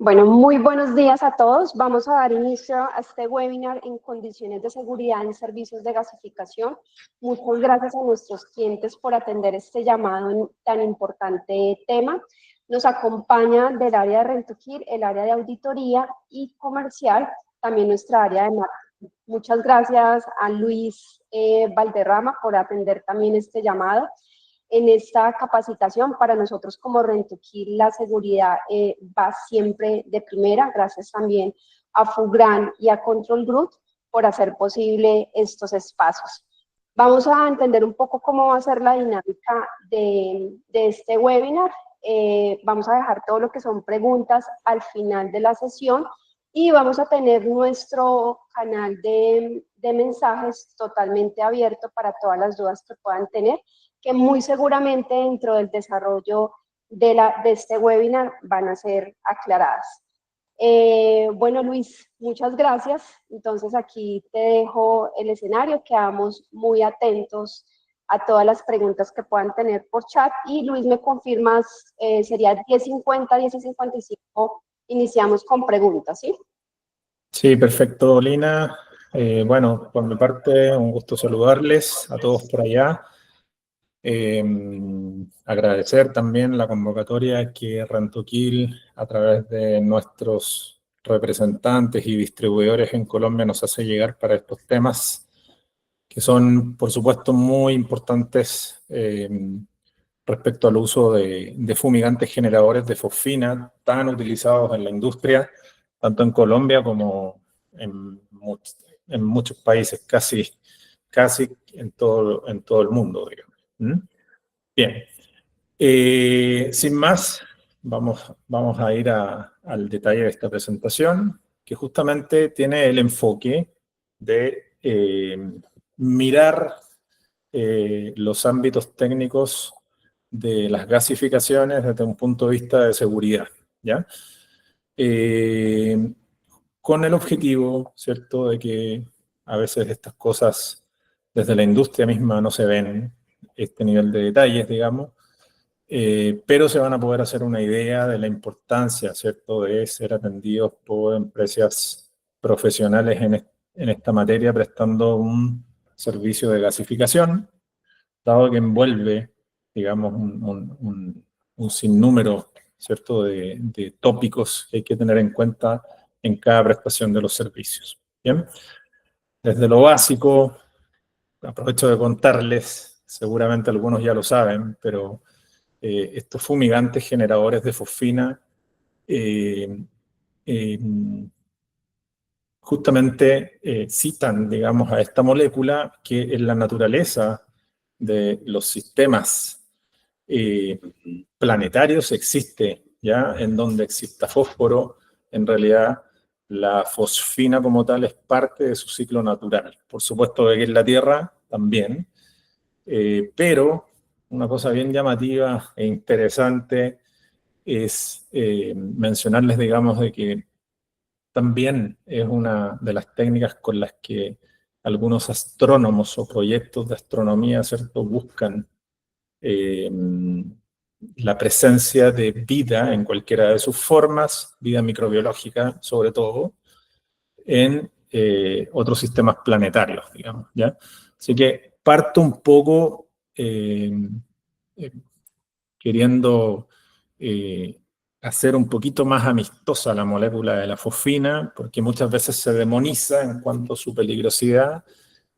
Bueno, muy buenos días a todos. Vamos a dar inicio a este webinar en condiciones de seguridad en servicios de gasificación. Muchas gracias a nuestros clientes por atender este llamado en tan importante tema. Nos acompaña del área de Rentokil, el área de auditoría y comercial, también nuestra área de marketing. Muchas gracias a Luis Valderrama por atender también este llamado. En esta capacitación, para nosotros como Rentokil, la seguridad va siempre de primera. Gracias también a Fugran y a Control Group por hacer posible estos espacios. Vamos a entender un poco cómo va a ser la dinámica de este webinar. Vamos a dejar todo lo que son preguntas al final de la sesión y vamos a tener nuestro canal de mensajes totalmente abierto para todas las dudas que puedan tener, que muy seguramente dentro del desarrollo de este webinar van a ser aclaradas. Bueno, Luis, muchas gracias. Entonces aquí te dejo el escenario, quedamos muy atentos a todas las preguntas que puedan tener por chat. Y Luis, me confirmas, sería 10:50, 10:55, iniciamos con preguntas, ¿sí? Sí, perfecto, Lina. Bueno, por mi parte, un gusto saludarles a todos por allá. Agradecer también la convocatoria que Rentokil, a través de nuestros representantes y distribuidores en Colombia, nos hace llegar para estos temas, que son, por supuesto, muy importantes respecto al uso de fumigantes generadores de fosfina, tan utilizados en la industria, tanto en Colombia como en muchos países, casi en todo el mundo, digamos. ¿Mm? Bien. Sin más, vamos a ir al detalle de esta presentación, que justamente tiene el enfoque de mirar los ámbitos técnicos de las gasificaciones desde un punto de vista de seguridad, ¿ya? Con el objetivo, ¿cierto?, de que a veces estas cosas desde la industria misma no se ven este nivel de detalles, digamos, pero se van a poder hacer una idea de la importancia, ¿cierto?, de ser atendidos por empresas profesionales en esta materia, prestando un servicio de gasificación, dado que envuelve, digamos, un sinnúmero, ¿cierto?, de tópicos que hay que tener en cuenta en cada prestación de los servicios. Bien, desde lo básico, aprovecho de contarles, seguramente algunos ya lo saben, pero estos fumigantes generadores de fosfina justamente citan, digamos, a esta molécula que en la naturaleza de los sistemas planetarios existe, ¿ya? En donde exista fósforo, en realidad la fosfina como tal es parte de su ciclo natural. Por supuesto que aquí en la Tierra también, pero una cosa bien llamativa e interesante es mencionarles, digamos, de que también es una de las técnicas con las que algunos astrónomos o proyectos de astronomía, ¿cierto?, buscan la presencia de vida en cualquiera de sus formas, vida microbiológica sobre todo, en otros sistemas planetarios, digamos, ¿ya? Así que parto un poco queriendo hacer un poquito más amistosa la molécula de la fosfina, porque muchas veces se demoniza en cuanto a su peligrosidad,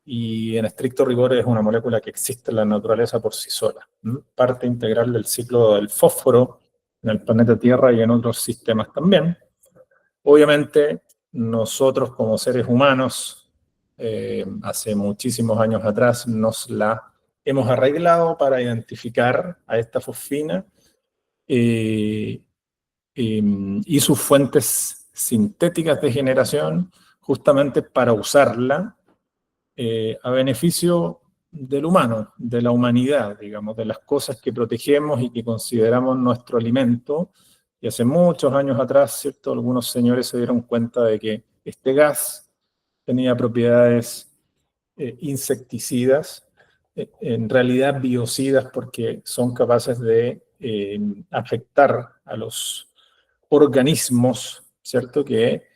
y en estricto rigor es una molécula que existe en la naturaleza por sí sola, parte integral del ciclo del fósforo en el planeta Tierra y en otros sistemas también. Obviamente, nosotros como seres humanos, hace muchísimos años atrás, nos la hemos arreglado para identificar a esta fosfina y sus fuentes sintéticas de generación, justamente para usarla a beneficio del humano, de la humanidad, digamos, de las cosas que protegemos y que consideramos nuestro alimento. Y hace muchos años atrás, ¿cierto?, algunos señores se dieron cuenta de que este gas tenía propiedades insecticidas, en realidad biocidas, porque son capaces de afectar organismos, ¿cierto?, que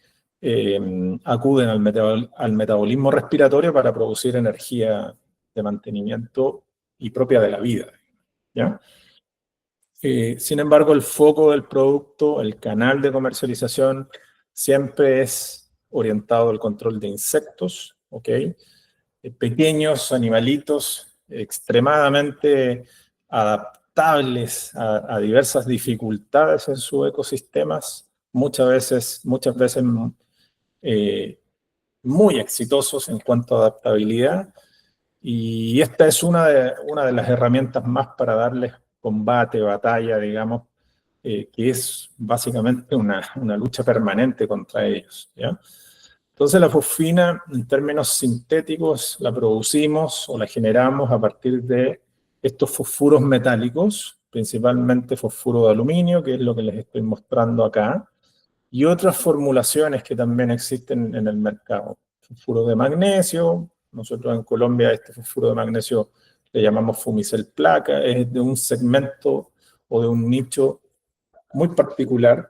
acuden al metabolismo respiratorio para producir energía de mantenimiento y propia de la vida, ¿ya? Sin embargo, el foco del producto, el canal de comercialización, siempre es orientado al control de insectos, ¿ok? Pequeños animalitos extremadamente adaptables a diversas dificultades en sus ecosistemas, muchas veces muy exitosos en cuanto a adaptabilidad, y esta es una de las herramientas más para darles combate, batalla, digamos, que es básicamente una lucha permanente contra ellos, ¿ya? Entonces la fosfina, en términos sintéticos, la producimos o la generamos a partir de estos fosfuros metálicos, principalmente fosfuro de aluminio, que es lo que les estoy mostrando acá, y otras formulaciones que también existen en el mercado. Fosfuro de magnesio, nosotros en Colombia este fosfuro de magnesio le llamamos Fumicel placa, es de un segmento o de un nicho muy particular,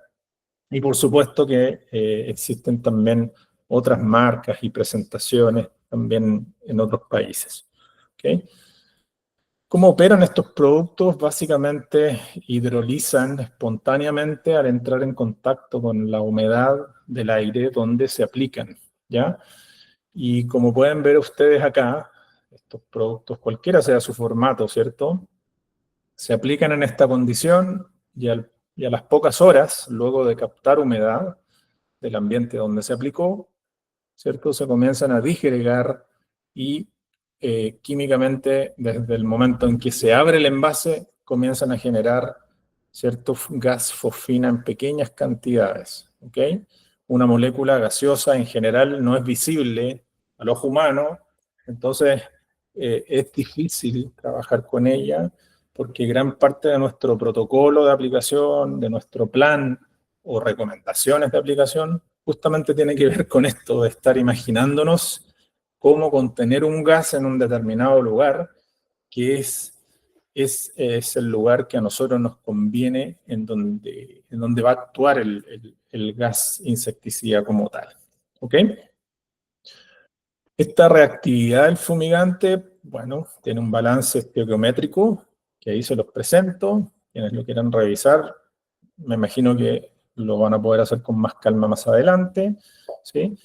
y por supuesto que existen también otras marcas y presentaciones también en otros países. ¿Okay? ¿Cómo operan estos productos? Básicamente hidrolizan espontáneamente al entrar en contacto con la humedad del aire donde se aplican, ¿ya? Y como pueden ver ustedes acá, estos productos, cualquiera sea su formato, ¿cierto?, se aplican en esta condición y a las pocas horas, luego de captar humedad del ambiente donde se aplicó, ¿cierto?, se comienzan a disgregar y químicamente, desde el momento en que se abre el envase, comienzan a generar cierto gas fosfina en pequeñas cantidades, ¿ok? Una molécula gaseosa en general no es visible al ojo humano, entonces es difícil trabajar con ella porque gran parte de nuestro protocolo de aplicación, de nuestro plan o recomendaciones de aplicación, justamente tiene que ver con esto de estar imaginándonos cómo contener un gas en un determinado lugar, que es el lugar que a nosotros nos conviene, en donde va a actuar el gas insecticida como tal. ¿Ok? Esta reactividad del fumigante, bueno, tiene un balance estequiométrico, que ahí se los presento. Quienes lo quieran revisar, me imagino que lo van a poder hacer con más calma más adelante, ¿sí?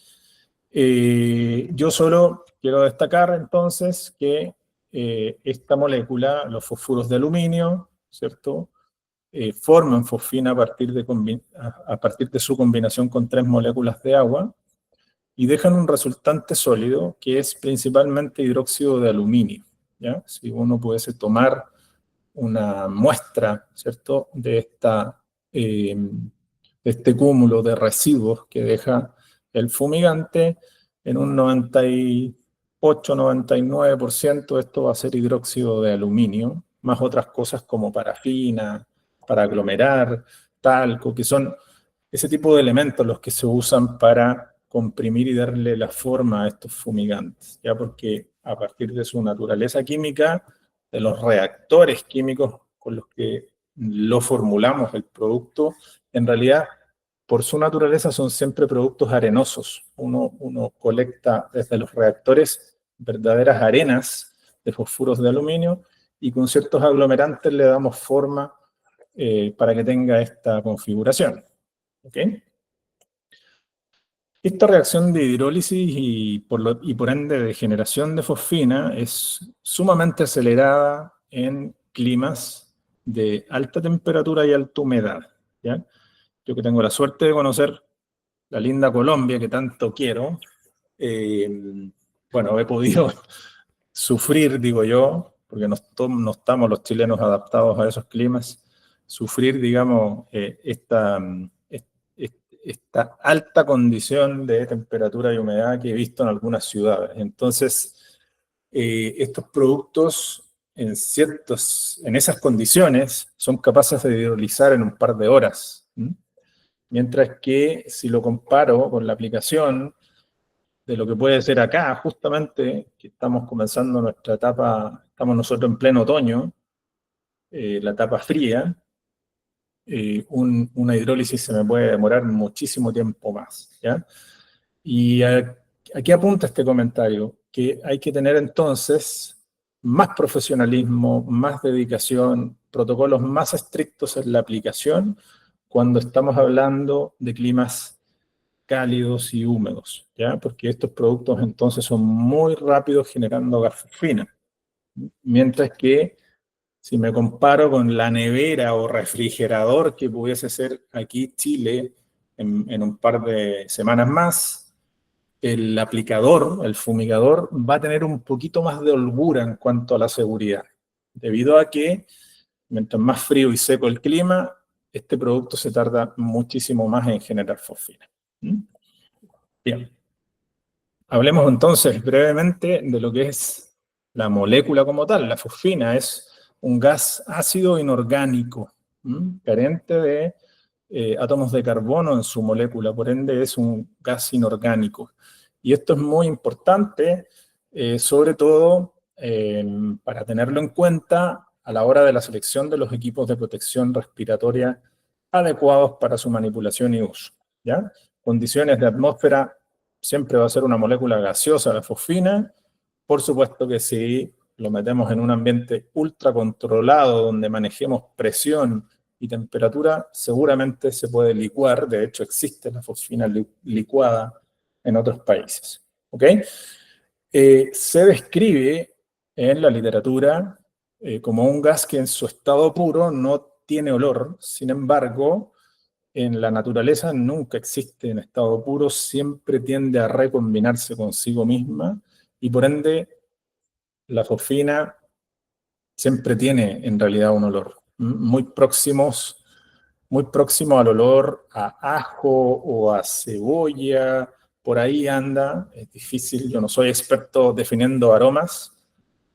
Yo solo quiero destacar entonces que esta molécula, los fosfuros de aluminio, ¿cierto?, forman fosfina a partir de su combinación con 3 moléculas de agua y dejan un resultante sólido que es principalmente hidróxido de aluminio, ¿ya? Si uno pudiese tomar una muestra, ¿cierto?, de este cúmulo de residuos que deja el fumigante, en un 98-99% esto va a ser hidróxido de aluminio, más otras cosas como parafina, para aglomerar, talco, que son ese tipo de elementos los que se usan para comprimir y darle la forma a estos fumigantes, ya, porque a partir de su naturaleza química, de los reactores químicos con los que lo formulamos el producto, en realidad, por su naturaleza, son siempre productos arenosos. Uno colecta desde los reactores verdaderas arenas de fosfuros de aluminio y con ciertos aglomerantes le damos forma para que tenga esta configuración. ¿Ok? Esta reacción de hidrólisis y por ende de generación de fosfina es sumamente acelerada en climas de alta temperatura y alta humedad, ¿ya? Yo que tengo la suerte de conocer la linda Colombia que tanto quiero, bueno, he podido sufrir, digo yo, porque no estamos los chilenos adaptados a esos climas, sufrir, digamos, esta alta condición de temperatura y humedad que he visto en algunas ciudades. Entonces, estos productos en esas condiciones son capaces de hidrolizar en un par de horas. Mientras que si lo comparo con la aplicación de lo que puede ser acá, justamente, que estamos comenzando nuestra etapa, estamos nosotros en pleno otoño, la etapa fría, una hidrólisis se me puede demorar muchísimo tiempo más, ¿ya? Y aquí apunta este comentario, que hay que tener entonces más profesionalismo, más dedicación, protocolos más estrictos en la aplicación cuando estamos hablando de climas cálidos y húmedos, ¿ya? Porque estos productos entonces son muy rápidos generando gas fosfina, mientras que si me comparo con la nevera o refrigerador que pudiese ser aquí Chile en un par de semanas más, el aplicador, el fumigador, va a tener un poquito más de holgura en cuanto a la seguridad, debido a que mientras más frío y seco el clima, este producto se tarda muchísimo más en generar fosfina. Bien. Hablemos entonces brevemente de lo que es la molécula como tal. La fosfina es un gas ácido inorgánico, carente de átomos de carbono en su molécula, por ende es un gas inorgánico. Y esto es muy importante, sobre todo para tenerlo en cuenta a la hora de la selección de los equipos de protección respiratoria adecuados para su manipulación y uso, ¿ya? Condiciones de atmósfera, siempre va a ser una molécula gaseosa la fosfina. Por supuesto que si lo metemos en un ambiente ultra controlado donde manejemos presión y temperatura, seguramente se puede licuar. De hecho, existe la fosfina licuada en otros países. ¿Ok? Se describe en la literatura como un gas que en su estado puro no tiene olor. Sin embargo, en la naturaleza nunca existe en estado puro, siempre tiende a recombinarse consigo misma y por ende la fosfina siempre tiene en realidad un olor muy próximo al olor a ajo o a cebolla, por ahí anda, es difícil, yo no soy experto definiendo aromas,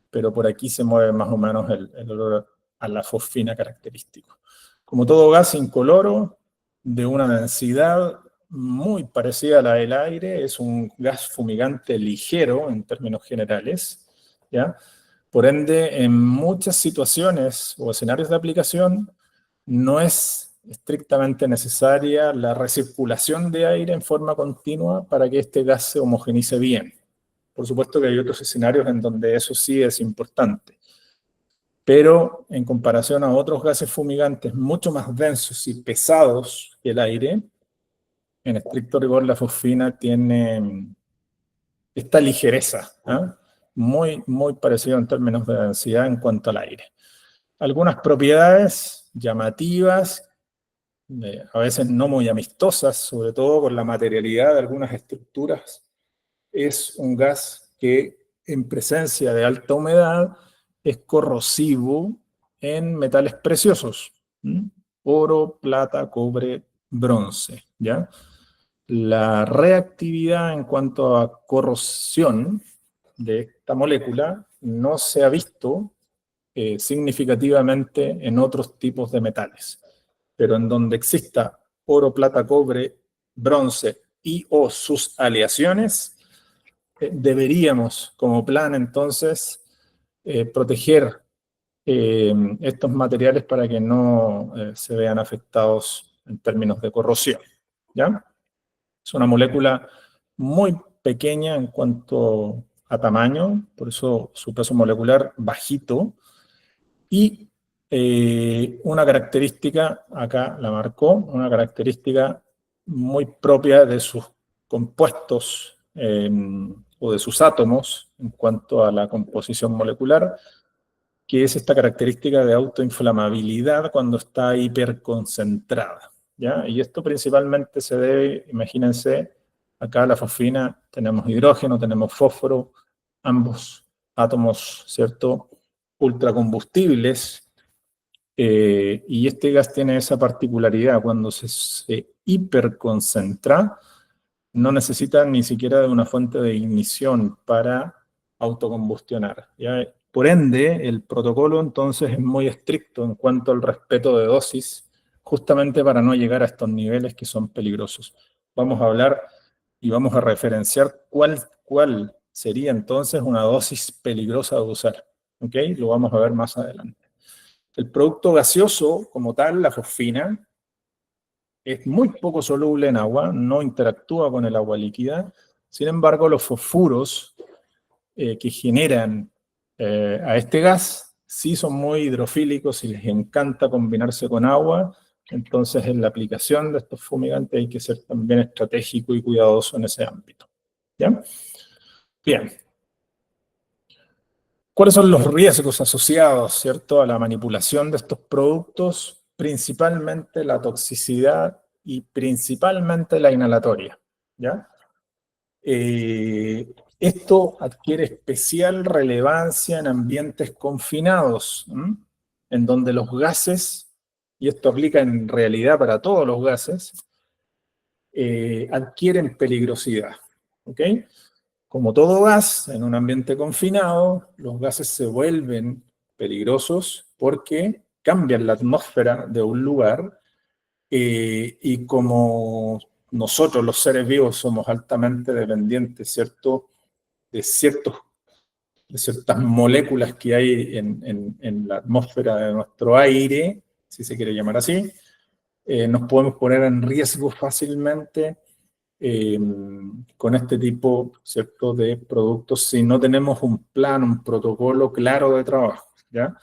pero por aquí se mueve más o menos el olor a la fosfina característico. Como todo gas incoloro, de una densidad muy parecida a la del aire, es un gas fumigante ligero en términos generales, ¿ya? Por ende, en muchas situaciones o escenarios de aplicación, no es estrictamente necesaria la recirculación de aire en forma continua para que este gas se homogenice bien. Por supuesto que hay otros escenarios en donde eso sí es importante. Pero en comparación a otros gases fumigantes mucho más densos y pesados que el aire, en estricto rigor la fosfina tiene esta ligereza, ¿eh? Muy parecido en términos de densidad en cuanto al aire. Algunas propiedades llamativas, a veces no muy amistosas, sobre todo con la materialidad de algunas estructuras. Es un gas que en presencia de alta humedad es corrosivo en metales preciosos, oro, plata, cobre, bronce, ¿ya? La reactividad en cuanto a corrosión de esta molécula no se ha visto significativamente en otros tipos de metales, pero en donde exista oro, plata, cobre, bronce y o sus aleaciones, deberíamos como plan entonces proteger estos materiales para que no se vean afectados en términos de corrosión, ¿ya? Es una molécula muy pequeña en cuanto a tamaño, por eso su peso molecular bajito, y una característica, acá la marcó, una característica muy propia de sus compuestos o de sus átomos en cuanto a la composición molecular, que es esta característica de autoinflamabilidad cuando está hiperconcentrada, ¿ya? Y esto principalmente se debe, imagínense, acá la fosfina, tenemos hidrógeno, tenemos fósforo, ambos átomos, ¿cierto?, ultracombustibles, y este gas tiene esa particularidad, cuando se hiperconcentra, no necesita ni siquiera de una fuente de ignición para autocombustionar, ¿ya? Por ende, el protocolo entonces es muy estricto en cuanto al respeto de dosis, justamente para no llegar a estos niveles que son peligrosos. Vamos a hablar y vamos a referenciar cuál sería entonces una dosis peligrosa de usar, ¿ok? Lo vamos a ver más adelante. El producto gaseoso, como tal, la fosfina, es muy poco soluble en agua, no interactúa con el agua líquida. Sin embargo, los fosfuros que generan a este gas sí son muy hidrofílicos y les encanta combinarse con agua. Entonces, en la aplicación de estos fumigantes hay que ser también estratégico y cuidadoso en ese ámbito. ¿Ya? Bien. ¿Cuáles son los riesgos asociados, cierto, a la manipulación de estos productos? Principalmente la toxicidad y principalmente la inhalatoria, ¿ya? Esto adquiere especial relevancia en ambientes confinados, ¿m? En donde los gases, y esto aplica en realidad para todos los gases, adquieren peligrosidad, ¿ok? Como todo gas, en un ambiente confinado, los gases se vuelven peligrosos porque cambian la atmósfera de un lugar y como nosotros los seres vivos somos altamente dependientes, ¿cierto? De, de ciertas moléculas que hay en la atmósfera de nuestro aire, si se quiere llamar así, nos podemos poner en riesgo fácilmente eh, con este tipo, ¿cierto?, de productos si no tenemos un plan, un protocolo claro de trabajo, ¿ya?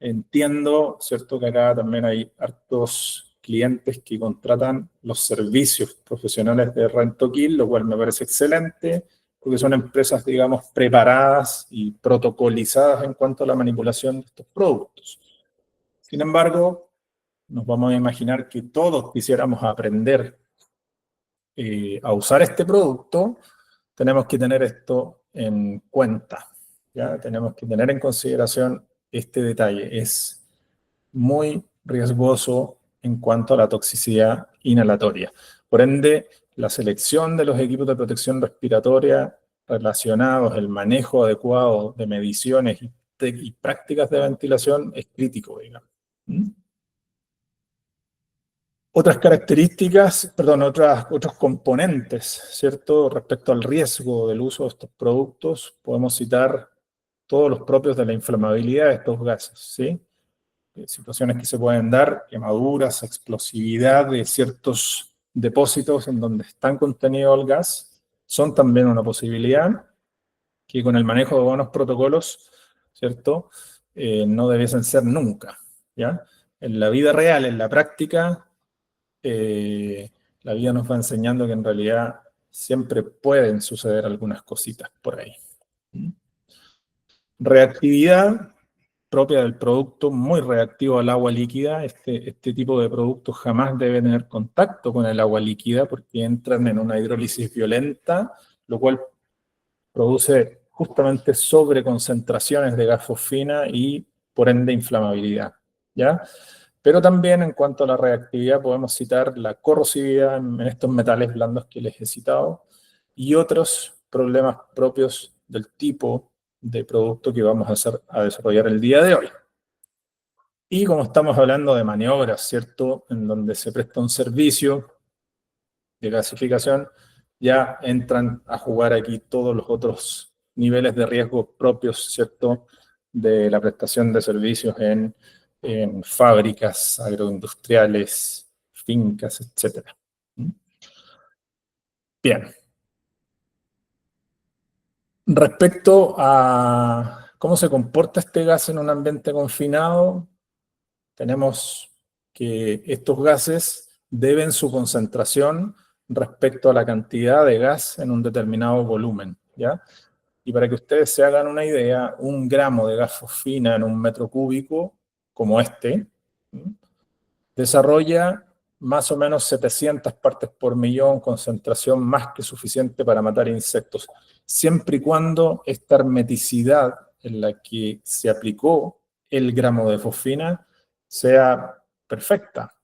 Entiendo, ¿cierto?, que acá también hay hartos clientes que contratan los servicios profesionales de Rentokil, lo cual me parece excelente, porque son empresas, digamos, preparadas y protocolizadas en cuanto a la manipulación de estos productos. Sin embargo, nos vamos a imaginar que todos quisiéramos aprender a usar este producto, tenemos que tener esto en cuenta, ¿ya? Tenemos que tener en consideración este detalle. Es muy riesgoso en cuanto a la toxicidad inhalatoria. Por ende, la selección de los equipos de protección respiratoria relacionados, el manejo adecuado de mediciones y prácticas de ventilación es crítico, digamos. ¿Mm? Otras características, perdón, otros componentes, ¿cierto? Respecto al riesgo del uso de estos productos, podemos citar todos los propios de la inflamabilidad de estos gases, ¿sí? Situaciones que se pueden dar, quemaduras, explosividad de ciertos depósitos en donde están contenido el gas, son también una posibilidad que con el manejo de buenos protocolos, ¿cierto? No debiesen ser nunca, ¿ya? En la vida real, en la práctica, eh, la vida nos va enseñando que en realidad siempre pueden suceder algunas cositas por ahí. Reactividad propia del producto, muy reactivo al agua líquida. Este tipo de productos jamás debe tener contacto con el agua líquida porque entran en una hidrólisis violenta, lo cual produce justamente sobreconcentraciones de gas fosfina y por ende inflamabilidad, ¿ya? Pero también en cuanto a la reactividad podemos citar la corrosividad en estos metales blandos que les he citado y otros problemas propios del tipo de producto que vamos a desarrollar el día de hoy. Y como estamos hablando de maniobras, ¿cierto?, en donde se presta un servicio de gasificación, ya entran a jugar aquí todos los otros niveles de riesgo propios, ¿cierto?, de la prestación de servicios en fábricas agroindustriales, fincas, etc. Bien. Respecto a cómo se comporta este gas en un ambiente confinado, tenemos que estos gases deben su concentración respecto a la cantidad de gas en un determinado volumen, ¿ya? Y para que ustedes se hagan una idea, 1 gramo de gas fosfina en un metro cúbico, como este, ¿sí?, desarrolla más o menos 700 partes por millón, concentración más que suficiente para matar insectos, siempre y cuando esta hermeticidad en la que se aplicó el gramo de fosfina sea perfecta,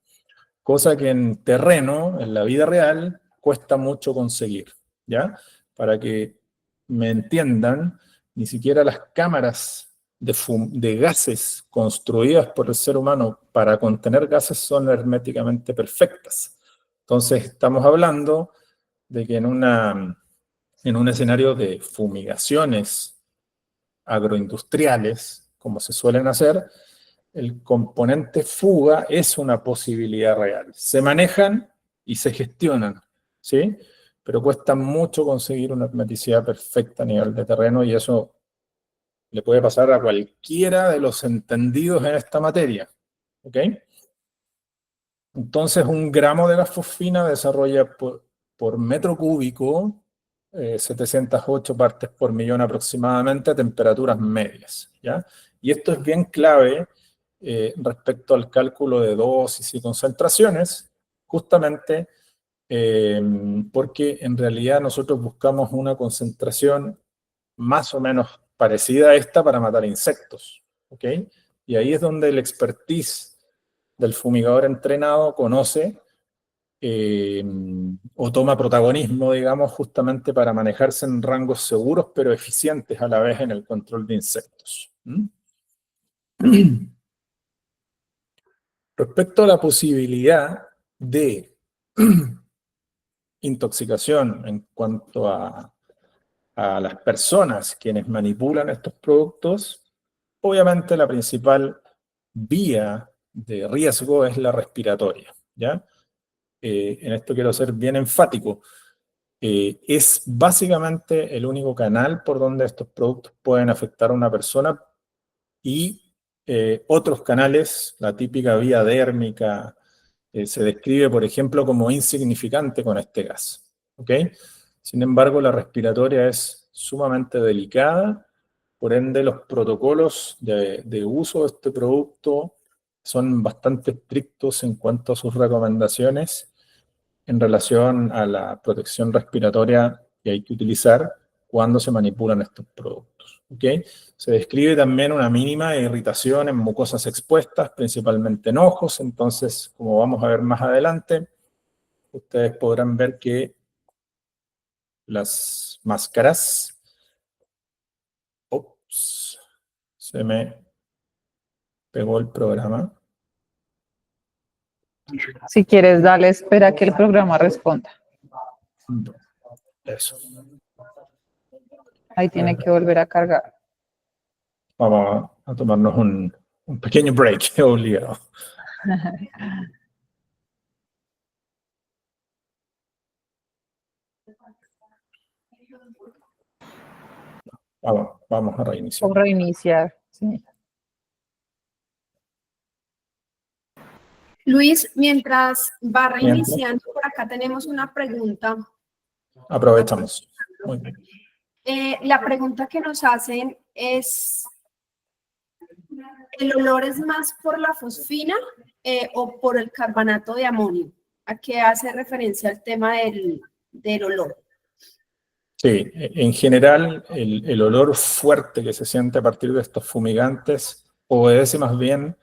cosa que en terreno, en la vida real, cuesta mucho conseguir, ¿ya? Para que me entiendan, ni siquiera las cámaras de gases construidas por el ser humano para contener gases son herméticamente perfectas. Entonces, estamos hablando de que en un escenario de fumigaciones agroindustriales, como se suelen hacer, el componente fuga es una posibilidad real. Se manejan y se gestionan, ¿sí? Pero cuesta mucho conseguir una hermeticidad perfecta a nivel de terreno y eso le puede pasar a cualquiera de los entendidos en esta materia, ¿ok? Entonces, un gramo de gas fosfina desarrolla por metro cúbico 708 partes por millón aproximadamente a temperaturas medias, ¿ya? Y esto es bien clave respecto al cálculo de dosis y concentraciones, justamente porque en realidad nosotros buscamos una concentración más o menos parecida a esta para matar insectos, ¿ok? Y ahí es donde el expertise del fumigador entrenado conoce o toma protagonismo, digamos, justamente para manejarse en rangos seguros pero eficientes a la vez en el control de insectos. Respecto a la posibilidad de intoxicación en cuanto a las personas quienes manipulan estos productos, obviamente la principal vía de riesgo es la respiratoria, ¿ya? En esto quiero ser bien enfático. Es básicamente el único canal por donde estos productos pueden afectar a una persona y otros canales, la típica vía dérmica, se describe, por ejemplo, como insignificante con este gas, ¿ok? Sin embargo, la respiratoria es sumamente delicada, por ende los protocolos de uso de este producto son bastante estrictos en cuanto a sus recomendaciones en relación a la protección respiratoria que hay que utilizar cuando se manipulan estos productos, ¿ok? Se describe también una mínima irritación en mucosas expuestas, principalmente en ojos, entonces, como vamos a ver más adelante, ustedes podrán ver que las máscaras... Ups, se me pegó el programa. Si quieres, dale, espera que el programa responda. Eso. Ahí tiene que volver a cargar. Vamos a tomarnos un pequeño break, obligado. Vamos a reiniciar. O reiniciar, sí. Luis, mientras va reiniciando, por acá tenemos una pregunta. Aprovechamos. Muy bien. La pregunta que nos hacen es, ¿el olor es más por la fosfina o por el carbonato de amonio? ¿A qué hace referencia el tema del olor? Sí, en general el olor fuerte que se siente a partir de estos fumigantes obedece más bien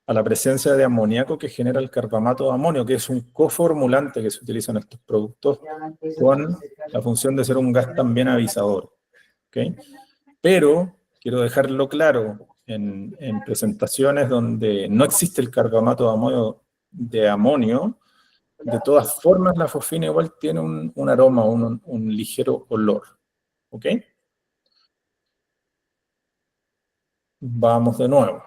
a la presencia de amoníaco que genera el carbamato de amonio, que es un coformulante que se utiliza en estos productos con la función de ser un gas también avisador, ¿okay? Pero quiero dejarlo claro, en presentaciones donde no existe el carbamato de amonio, de todas formas la fosfina igual tiene un aroma, un ligero olor, ¿ok? Vamos de nuevo.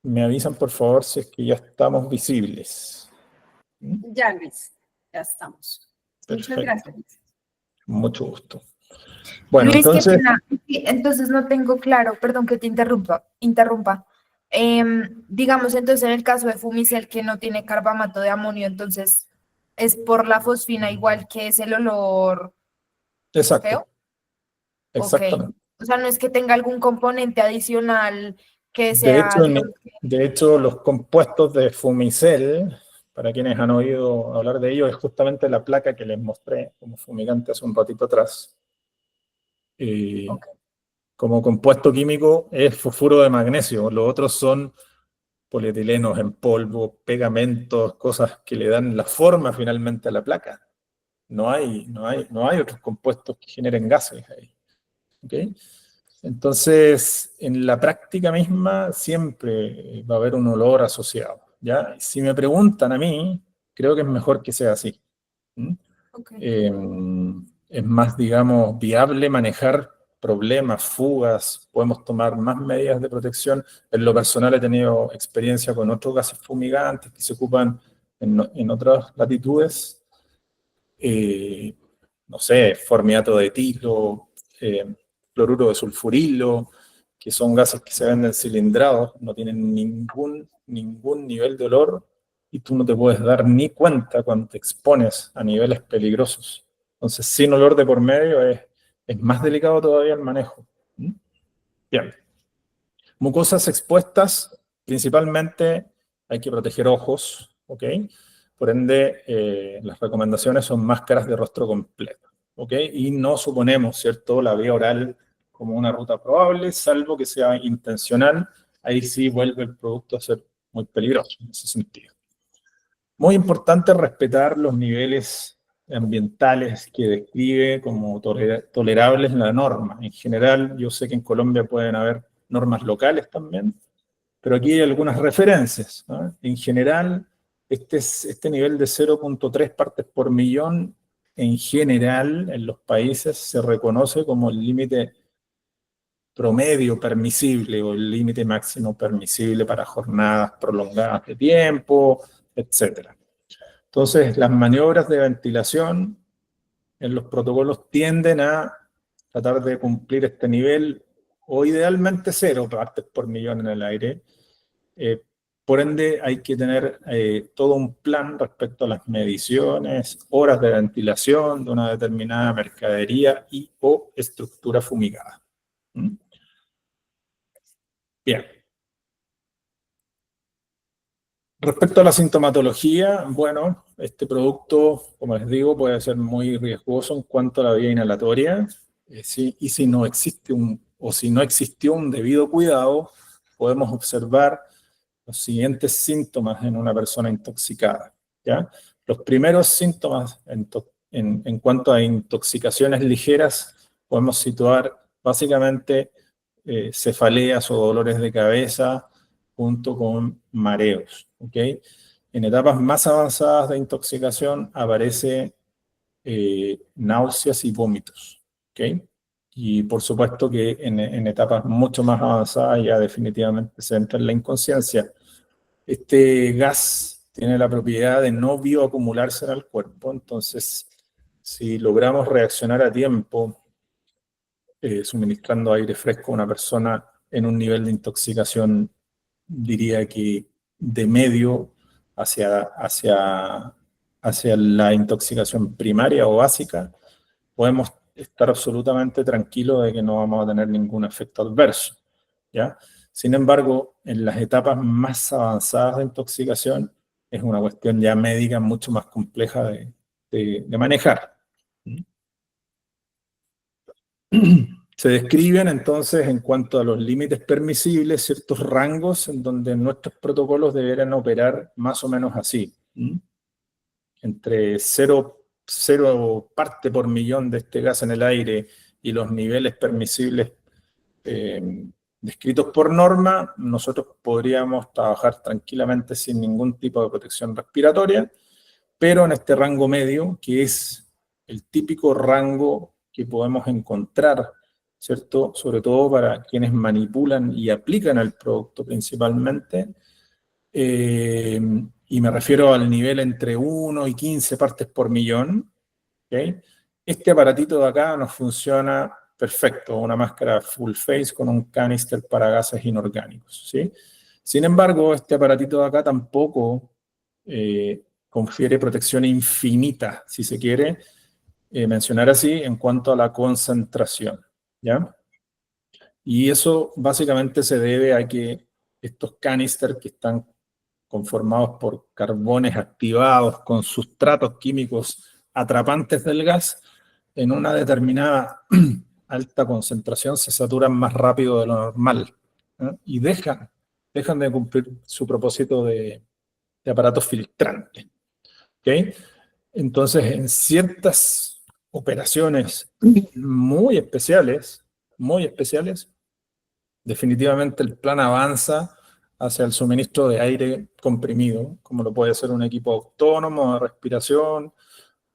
Me avisan, por favor, si es que ya estamos visibles. Ya, Luis, ya estamos. Perfecto. Muchas gracias. Mucho gusto. Bueno, Luis, entonces... qué pena. Entonces no tengo claro, perdón que te interrumpa. Digamos, entonces en el caso de Fumicel que no tiene carbamato de amonio, entonces es por la fosfina igual que es el olor Exacto. feo. Exactamente. Ok. O sea, no es que tenga algún componente adicional que De sea, hecho, digamos, de hecho, los compuestos de Fumicel, para quienes han oído hablar de ello, es justamente la placa que les mostré como fumigante hace un ratito atrás. okay. Como compuesto químico es fosfuro de magnesio, los otros son polietilenos en polvo, pegamentos, cosas que le dan la forma finalmente a la placa. No hay otros compuestos que generen gases ahí. ¿Okay? Entonces, en la práctica misma siempre va a haber un olor asociado, ¿ya? Si me preguntan a mí, creo que es mejor que sea así. Okay. Es más, digamos, viable manejar problemas, fugas, podemos tomar más medidas de protección. En lo personal he tenido experiencia con otros gases fumigantes que se ocupan en otras latitudes. No sé, formiato de etilo, cloruro de sulfurilo, que son gases que se venden cilindrados, no tienen ningún nivel de olor y tú no te puedes dar ni cuenta cuando te expones a niveles peligrosos. Entonces, sin olor de por medio es más delicado todavía el manejo. Bien. Mucosas expuestas, principalmente hay que proteger ojos, ¿ok? Por ende, las recomendaciones son máscaras de rostro completo, ¿ok? Y no suponemos, ¿cierto?, la vía oral como una ruta probable, salvo que sea intencional. Ahí sí vuelve el producto a ser muy peligroso en ese sentido. Muy importante respetar los niveles ambientales que describe como tolerables la norma. En general, yo sé que en Colombia pueden haber normas locales también, pero aquí hay algunas referencias, ¿no? En general, este nivel de 0.3 partes por millón, en general, en los países se reconoce como el límite promedio permisible o el límite máximo permisible para jornadas prolongadas de tiempo, etc. Entonces, las maniobras de ventilación en los protocolos tienden a tratar de cumplir este nivel, o idealmente 0 partes por millón en el aire. Por ende, hay que tener todo un plan respecto a las mediciones, horas de ventilación de una determinada mercadería y o estructura fumigada. Bien. Respecto a la sintomatología, bueno, este producto, como les digo, puede ser muy riesgoso en cuanto a la vía inhalatoria, y si no existe si no existió un debido cuidado, podemos observar los siguientes síntomas en una persona intoxicada, ¿ya? Los primeros síntomas en cuanto a intoxicaciones ligeras, podemos situar básicamente cefaleas o dolores de cabeza, junto con mareos, ¿ok? En etapas más avanzadas de intoxicación aparece náuseas y vómitos, ¿ok? Y por supuesto que en etapas mucho más avanzadas ya definitivamente se entra en la inconsciencia. Este gas tiene la propiedad de no bioacumularse en el cuerpo, entonces si logramos reaccionar a tiempo suministrando aire fresco a una persona en un nivel de intoxicación, diría que de medio hacia la intoxicación primaria o básica, podemos estar absolutamente tranquilos de que no vamos a tener ningún efecto adverso, ¿ya? Sin embargo, en las etapas más avanzadas de intoxicación, es una cuestión ya médica mucho más compleja de manejar. Se describen entonces, en cuanto a los límites permisibles, ciertos rangos en donde nuestros protocolos deberán operar más o menos así. Entre 0 parte por millón de este gas en el aire y los niveles permisibles descritos por norma, nosotros podríamos trabajar tranquilamente sin ningún tipo de protección respiratoria, pero en este rango medio, que es el típico rango que podemos encontrar, ¿cierto? Sobre todo para quienes manipulan y aplican el producto principalmente, y me refiero al nivel entre 1 y 15 partes por millón, ¿okay? Este aparatito de acá nos funciona perfecto, una máscara full face con un canister para gases inorgánicos, ¿sí? Sin embargo, este aparatito de acá tampoco confiere protección infinita, si se quiere mencionar así, en cuanto a la concentración, ¿ya? Y eso básicamente se debe a que estos canisters que están conformados por carbones activados con sustratos químicos atrapantes del gas, en una determinada alta concentración se saturan más rápido de lo normal, ¿no? Y dejan de cumplir su propósito de aparato filtrante, ¿ok? Entonces, en ciertas operaciones muy especiales, definitivamente el plan avanza hacia el suministro de aire comprimido, como lo puede ser un equipo autónomo de respiración,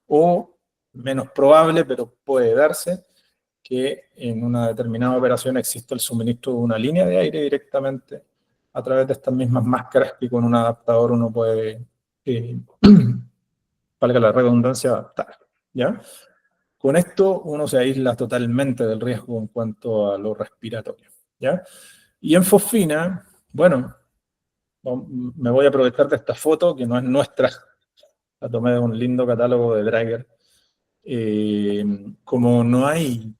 o menos probable, pero puede darse, que en una determinada operación existe el suministro de una línea de aire directamente a través de estas mismas máscaras que con un adaptador uno puede, valga la redundancia, adaptar, ¿ya? Con esto uno se aísla totalmente del riesgo en cuanto a lo respiratorio, ¿ya? Y en fosfina, bueno, me voy a aprovechar de esta foto, que no es nuestra, la tomé de un lindo catálogo de Draeger. Como no hay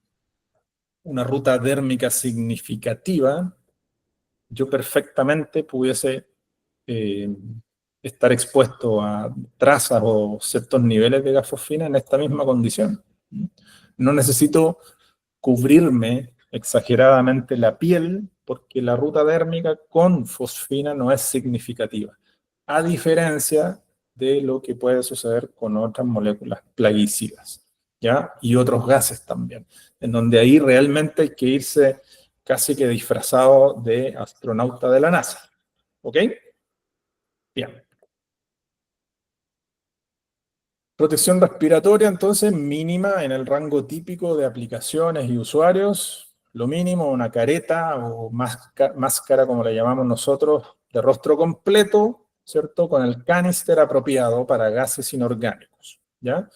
una ruta dérmica significativa, yo perfectamente pudiese estar expuesto a trazas o ciertos niveles de gas fosfina en esta misma condición. No necesito cubrirme exageradamente la piel porque la ruta dérmica con fosfina no es significativa, a diferencia de lo que puede suceder con otras moléculas plaguicidas, ¿ya? Y otros gases también, en donde ahí realmente hay que irse casi que disfrazado de astronauta de la NASA, ¿ok? Bien. Protección respiratoria, entonces, mínima en el rango típico de aplicaciones y usuarios. Lo mínimo, una careta o máscara, como la llamamos nosotros, de rostro completo, ¿cierto? Con el canister apropiado para gases inorgánicos, ¿ya?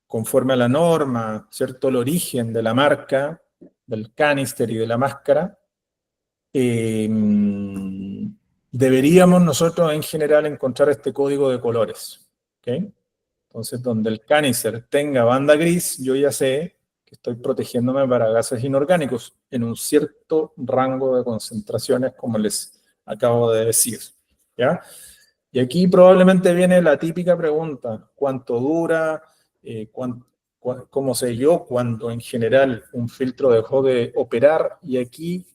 Conforme a la norma, ¿cierto? El origen de la marca, del canister y de la máscara, deberíamos nosotros en general encontrar este código de colores, ¿ok? Entonces, donde el canister tenga banda gris, yo ya sé que estoy protegiéndome para gases inorgánicos en un cierto rango de concentraciones, como les acabo de decir, ¿ya? Y aquí probablemente viene la típica pregunta, ¿cuánto dura? ¿Cómo sé yo cuando en general un filtro dejó de operar? Y aquí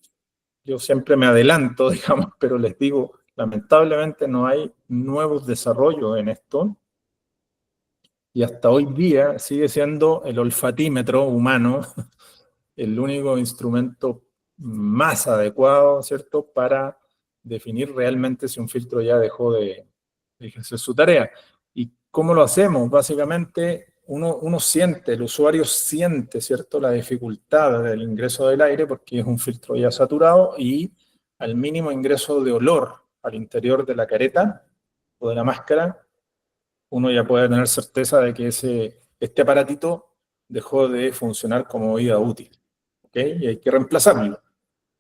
yo siempre me adelanto, digamos, pero les digo, lamentablemente no hay nuevos desarrollos en esto. Y hasta hoy día sigue siendo el olfatímetro humano el único instrumento más adecuado, ¿cierto?, para definir realmente si un filtro ya dejó de ejercer su tarea. ¿Y cómo lo hacemos? Básicamente, uno siente, el usuario siente, ¿cierto?, la dificultad del ingreso del aire porque es un filtro ya saturado y al mínimo ingreso de olor al interior de la careta o de la máscara, uno ya puede tener certeza de que este aparatito dejó de funcionar como vida útil, ¿ok? Y hay que reemplazarlo,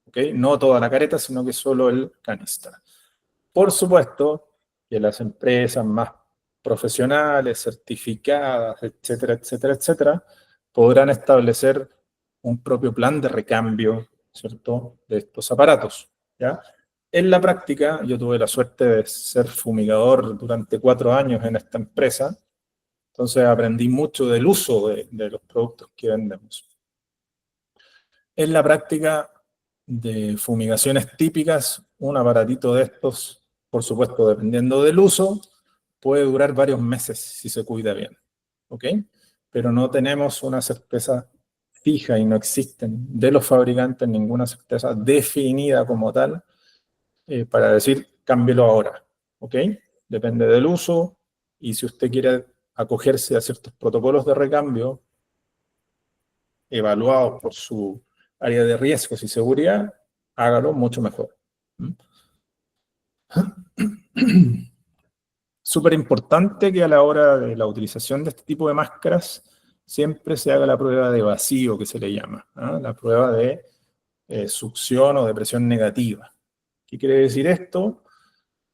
¿ok? No toda la careta, sino que solo el canister. Por supuesto que las empresas más profesionales, certificadas, etcétera, etcétera, etcétera, podrán establecer un propio plan de recambio, ¿cierto?, de estos aparatos, ¿ya? En la práctica, yo tuve la suerte de ser fumigador durante 4 años en esta empresa, entonces aprendí mucho del uso de los productos que vendemos. En la práctica de fumigaciones típicas, un aparatito de estos, por supuesto, dependiendo del uso, puede durar varios meses si se cuida bien, ¿ok? Pero no tenemos una certeza fija y no existen de los fabricantes ninguna certeza definida como tal para decir, cámbielo ahora, ¿ok? Depende del uso y si usted quiere acogerse a ciertos protocolos de recambio evaluados por su área de riesgos y seguridad, hágalo mucho mejor. Súper importante que a la hora de la utilización de este tipo de máscaras siempre se haga la prueba de vacío, que se le llama, ¿eh? La prueba de succión o de presión negativa. ¿Qué quiere decir esto?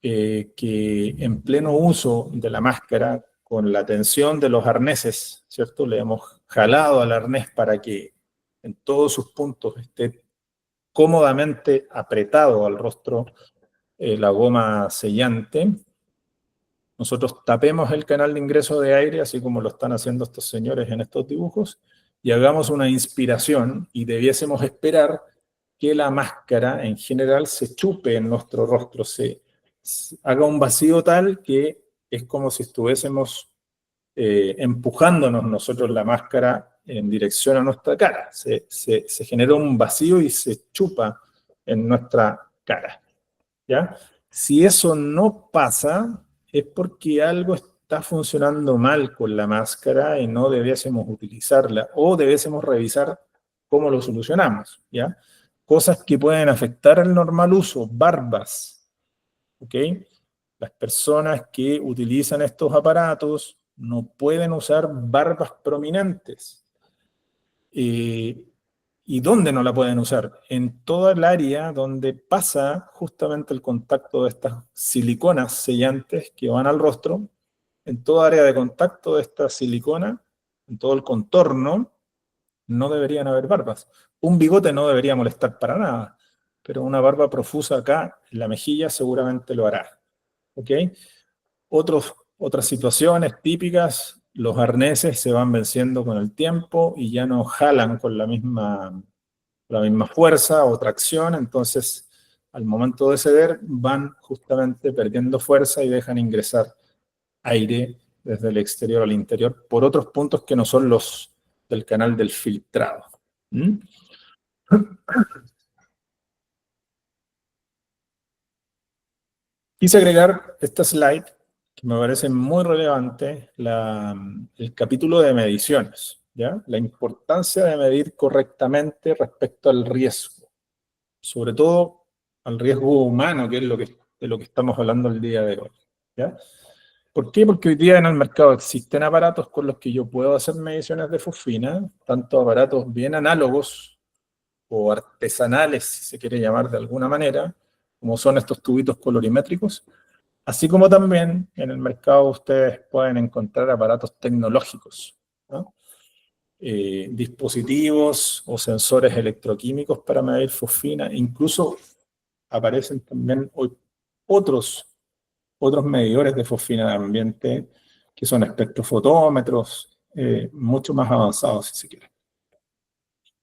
Que en pleno uso de la máscara, con la tensión de los arneses, ¿cierto? Le hemos jalado al arnés para que en todos sus puntos esté cómodamente apretado al rostro la goma sellante. Nosotros tapemos el canal de ingreso de aire, así como lo están haciendo estos señores en estos dibujos, y hagamos una inspiración, y debiésemos esperar que la máscara en general se chupe en nuestro rostro, se haga un vacío tal que es como si estuviésemos empujándonos nosotros la máscara en dirección a nuestra cara. Se genera un vacío y se chupa en nuestra cara, ¿ya? Si eso no pasa, es porque algo está funcionando mal con la máscara y no debiésemos utilizarla, o debiésemos revisar ¿Cómo lo solucionamos? ¿Ya? Cosas que pueden afectar el normal uso, barbas, ¿ok? Las personas que utilizan estos aparatos no pueden usar barbas prominentes. ¿Y dónde no la pueden usar? En toda el área donde pasa justamente el contacto de estas siliconas sellantes que van al rostro, en toda área de contacto de esta silicona, en todo el contorno, no deberían haber barbas. Un bigote no debería molestar para nada, pero una barba profusa acá, en la mejilla, seguramente lo hará. ¿Ok? Otras situaciones típicas, los arneses se van venciendo con el tiempo y ya no jalan con la misma fuerza o tracción, entonces al momento de ceder van justamente perdiendo fuerza y dejan ingresar aire desde el exterior al interior por otros puntos que no son los del canal del filtrado. ¿Mm? Quise agregar esta slide que me parece muy relevante, el capítulo de mediciones, ¿ya? La importancia de medir correctamente respecto al riesgo, sobre todo al riesgo humano, que es de lo que estamos hablando el día de hoy, ¿ya? ¿Por qué? Porque hoy día en el mercado existen aparatos con los que yo puedo hacer mediciones de fosfina, tanto aparatos bien análogos o artesanales, si se quiere llamar de alguna manera, como son estos tubitos colorimétricos, así como también en el mercado ustedes pueden encontrar aparatos tecnológicos, ¿no? Dispositivos o sensores electroquímicos para medir fosfina, incluso aparecen también hoy otros medidores de fosfina de ambiente que son espectrofotómetros, mucho más avanzados si se quiere.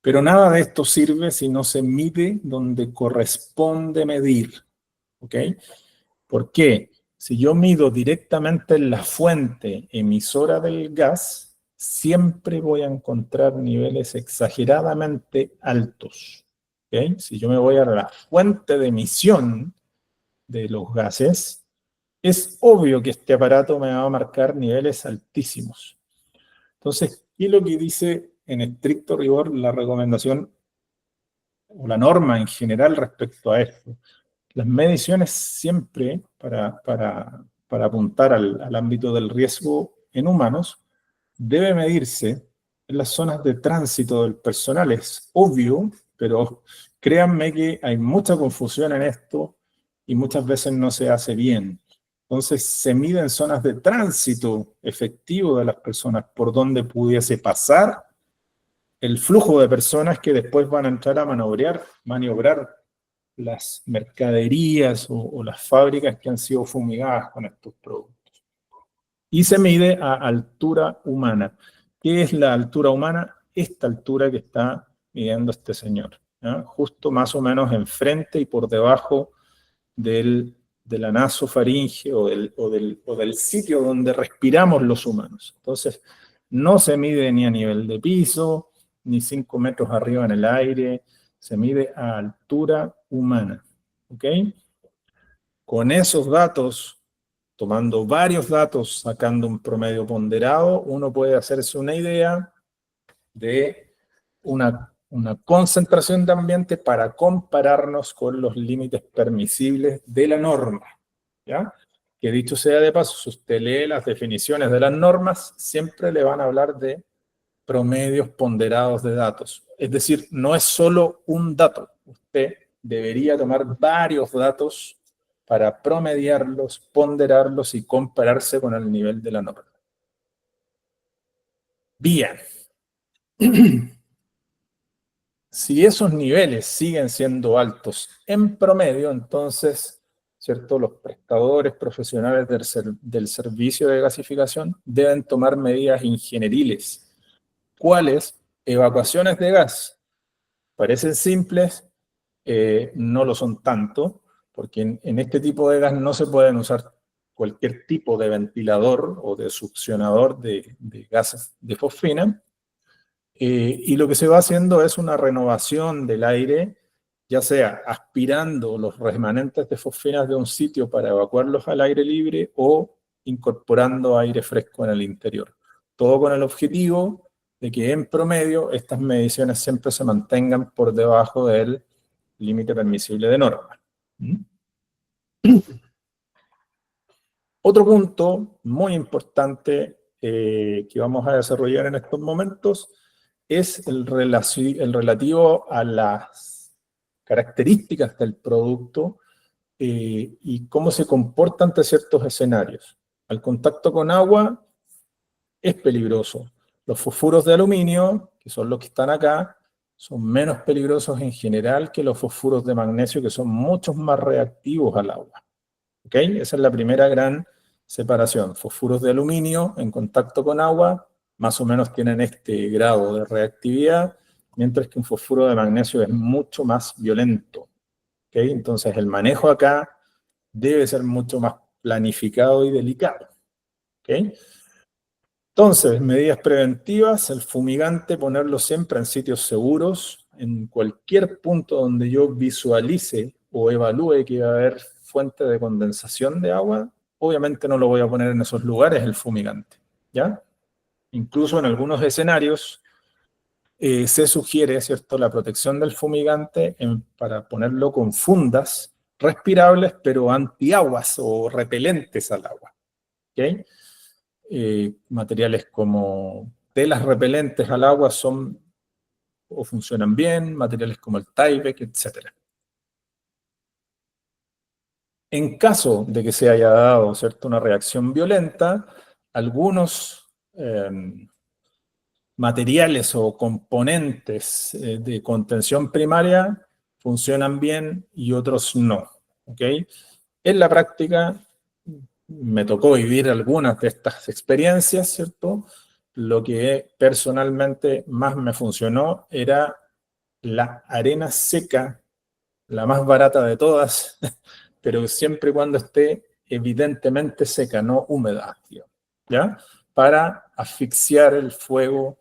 Pero nada de esto sirve si no se mide donde corresponde medir, ¿ok? ¿Por qué? Si yo mido directamente en la fuente emisora del gas, siempre voy a encontrar niveles exageradamente altos, ¿ok? Si yo me voy a la fuente de emisión de los gases, es obvio que este aparato me va a marcar niveles altísimos. Entonces, ¿qué es lo que dice en estricto rigor la recomendación o la norma en general respecto a esto? Las mediciones siempre, para apuntar al ámbito del riesgo en humanos, debe medirse en las zonas de tránsito del personal. Es obvio, pero créanme que hay mucha confusión en esto y muchas veces no se hace bien. Entonces se mide en zonas de tránsito efectivo de las personas por donde pudiese pasar el flujo de personas que después van a entrar a maniobrar las mercaderías o las fábricas que han sido fumigadas con estos productos. Y se mide a altura humana. ¿Qué es la altura humana? Esta altura que está midiendo este señor, ¿ya? Justo más o menos enfrente y por debajo de la nasofaringe o del sitio donde respiramos los humanos. Entonces, no se mide ni a nivel de piso, ni 5 metros arriba en el aire, se mide a altura humana, ¿ok? Con esos datos, tomando varios datos, sacando un promedio ponderado, uno puede hacerse una idea de una concentración de ambiente para compararnos con los límites permisibles de la norma, ¿ya? Que dicho sea de paso, si usted lee las definiciones de las normas, siempre le van a hablar de promedios ponderados de datos. Es decir, no es solo un dato. Usted debería tomar varios datos para promediarlos, ponderarlos y compararse con el nivel de la norma. Bien. Si esos niveles siguen siendo altos en promedio, entonces, ¿cierto?, los prestadores profesionales del servicio de gasificación deben tomar medidas ingenieriles. ¿Cuáles? Evacuaciones de gas. Parecen simples, no lo son tanto, porque en este tipo de gas no se pueden usar cualquier tipo de ventilador o de succionador de gases de fosfina. Y lo que se va haciendo es una renovación del aire, ya sea aspirando los remanentes de fosfinas de un sitio para evacuarlos al aire libre o incorporando aire fresco en el interior. Todo con el objetivo de que en promedio estas mediciones siempre se mantengan por debajo del límite permisible de norma. Otro punto muy importante que vamos a desarrollar en estos momentos es el relativo a las características del producto y cómo se comporta ante ciertos escenarios. Al contacto con agua es peligroso. Los fosfuros de aluminio, que son los que están acá, son menos peligrosos en general que los fosfuros de magnesio, que son mucho más reactivos al agua. ¿Ok? Esa es la primera gran separación. Fosfuros de aluminio en contacto con agua, más o menos tienen este grado de reactividad, mientras que un fosfuro de magnesio es mucho más violento. ¿Ok? Entonces el manejo acá debe ser mucho más planificado y delicado. ¿Ok? Entonces, medidas preventivas, el fumigante ponerlo siempre en sitios seguros, en cualquier punto donde yo visualice o evalúe que va a haber fuente de condensación de agua, obviamente no lo voy a poner en esos lugares el fumigante, ¿ya? Incluso en algunos escenarios se sugiere, ¿cierto?, la protección del fumigante para ponerlo con fundas respirables, pero antiaguas o repelentes al agua, ¿ok? Materiales como telas repelentes al agua son o funcionan bien, materiales como el Tyvek, etc. En caso de que se haya dado, ¿cierto?, una reacción violenta, algunos materiales o componentes de contención primaria funcionan bien y otros no. ¿Ok? En la práctica me tocó vivir algunas de estas experiencias, ¿cierto? Lo que personalmente más me funcionó era la arena seca, la más barata de todas, pero siempre y cuando esté evidentemente seca, no húmeda, ¿ya? Para asfixiar el fuego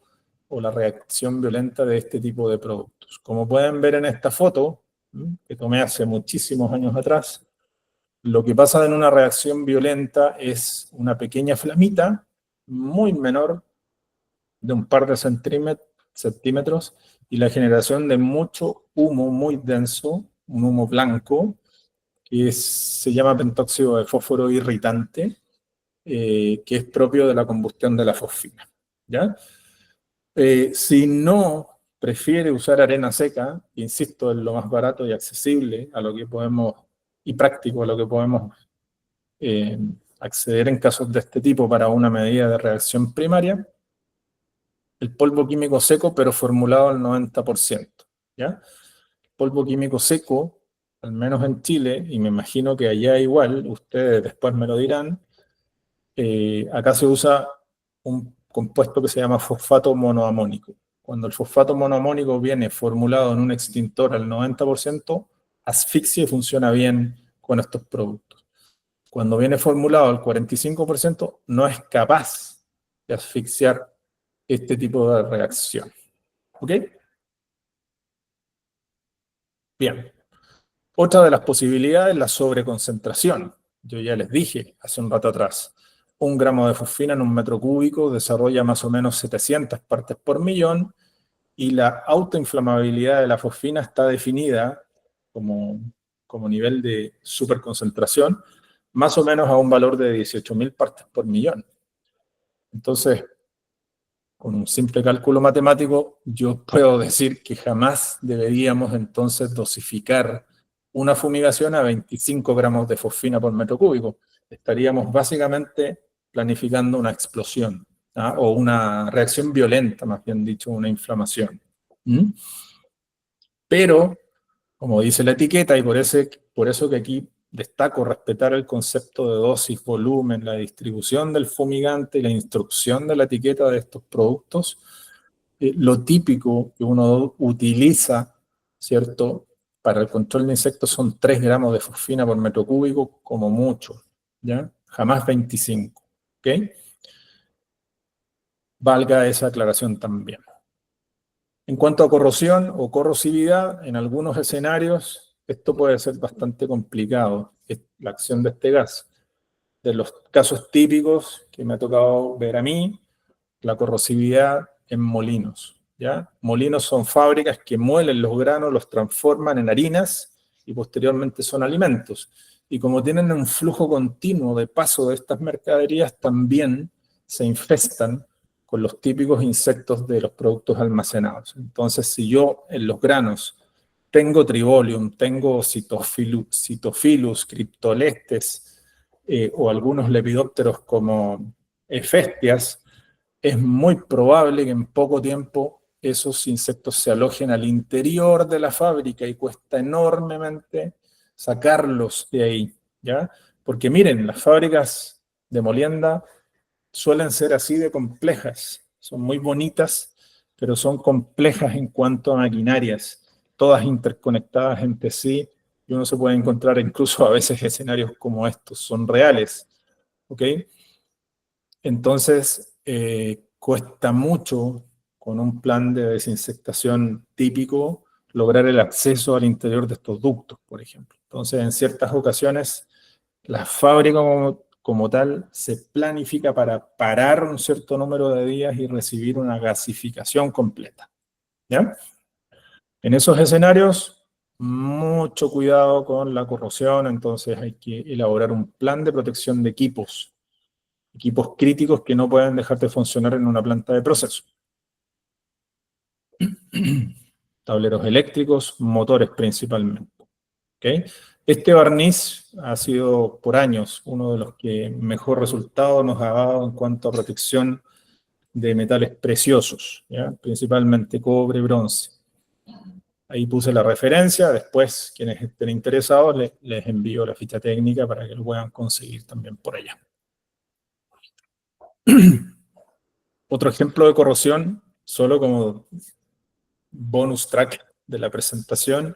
o la reacción violenta de este tipo de productos. Como pueden ver en esta foto, que tomé hace muchísimos años atrás, lo que pasa en una reacción violenta es una pequeña flamita, muy menor, de un par de centímetros, y la generación de mucho humo muy denso, un humo blanco, que se llama pentóxido de fósforo irritante, que es propio de la combustión de la fosfina, ¿ya? Si no prefiere usar arena seca, insisto, es lo más barato y accesible a lo que podemos, y práctico a lo que podemos acceder en casos de este tipo para una medida de reacción primaria, el polvo químico seco, pero formulado al 90%, ¿ya? El polvo químico seco, al menos en Chile, y me imagino que allá igual, ustedes después me lo dirán, acá se usa un compuesto que se llama fosfato monoamónico. Cuando el fosfato monoamónico viene formulado en un extintor al 90%, asfixia y funciona bien con estos productos. Cuando viene formulado al 45%, no es capaz de asfixiar este tipo de reacción. ¿Ok? Bien. Otra de las posibilidades es la sobreconcentración. Yo ya les dije hace un rato atrás, 1 gramo de fosfina en un metro cúbico desarrolla más o menos 700 partes por millón y la autoinflamabilidad de la fosfina está definida como nivel de superconcentración más o menos a un valor de 18.000 partes por millón. Entonces, con un simple cálculo matemático, yo puedo decir que jamás deberíamos entonces dosificar una fumigación a 25 gramos de fosfina por metro cúbico. Estaríamos básicamente planificando una explosión, ¿ah? O una reacción violenta, más bien dicho, una inflamación. Pero, como dice la etiqueta, y por eso que aquí destaco respetar el concepto de dosis, volumen, la distribución del fumigante y la instrucción de la etiqueta de estos productos, lo típico que uno utiliza, ¿cierto?, para el control de insectos son 3 gramos de fosfina por metro cúbico, como mucho, ¿ya? Jamás 25, ¿ok? Valga esa aclaración también. En cuanto a corrosión o corrosividad, en algunos escenarios esto puede ser bastante complicado, la acción de este gas. De los casos típicos que me ha tocado ver a mí, la corrosividad en molinos, ¿ya? Molinos son fábricas que muelen los granos, los transforman en harinas y posteriormente son alimentos. Y como tienen un flujo continuo de paso de estas mercaderías, también se infestan con los típicos insectos de los productos almacenados. Entonces, si yo en los granos tengo Tribolium, tengo Cytophilus, Cryptolestes, o algunos lepidópteros como Hephaestias, es muy probable que en poco tiempo esos insectos se alojen al interior de la fábrica y cuesta enormemente sacarlos de ahí, ¿ya? Porque miren, las fábricas de molienda suelen ser así de complejas, son muy bonitas, pero son complejas en cuanto a maquinarias, todas interconectadas entre sí, y uno se puede encontrar incluso a veces escenarios como estos, son reales, ¿ok? Entonces, cuesta mucho con un plan de desinsectación típico lograr el acceso al interior de estos ductos, por ejemplo. Entonces, en ciertas ocasiones, la fábrica como tal se planifica para parar un cierto número de días y recibir una gasificación completa, ¿ya? En esos escenarios, mucho cuidado con la corrosión, entonces hay que elaborar un plan de protección de equipos críticos que no pueden dejar de funcionar en una planta de proceso. Tableros eléctricos, motores principalmente. ¿Okay? Este barniz ha sido por años uno de los que mejor resultado nos ha dado en cuanto a protección de metales preciosos, ¿ya? Principalmente cobre, bronce. Ahí puse la referencia, después quienes estén interesados les envío la ficha técnica para que lo puedan conseguir también por allá. Otro ejemplo de corrosión, solo como bonus track de la presentación,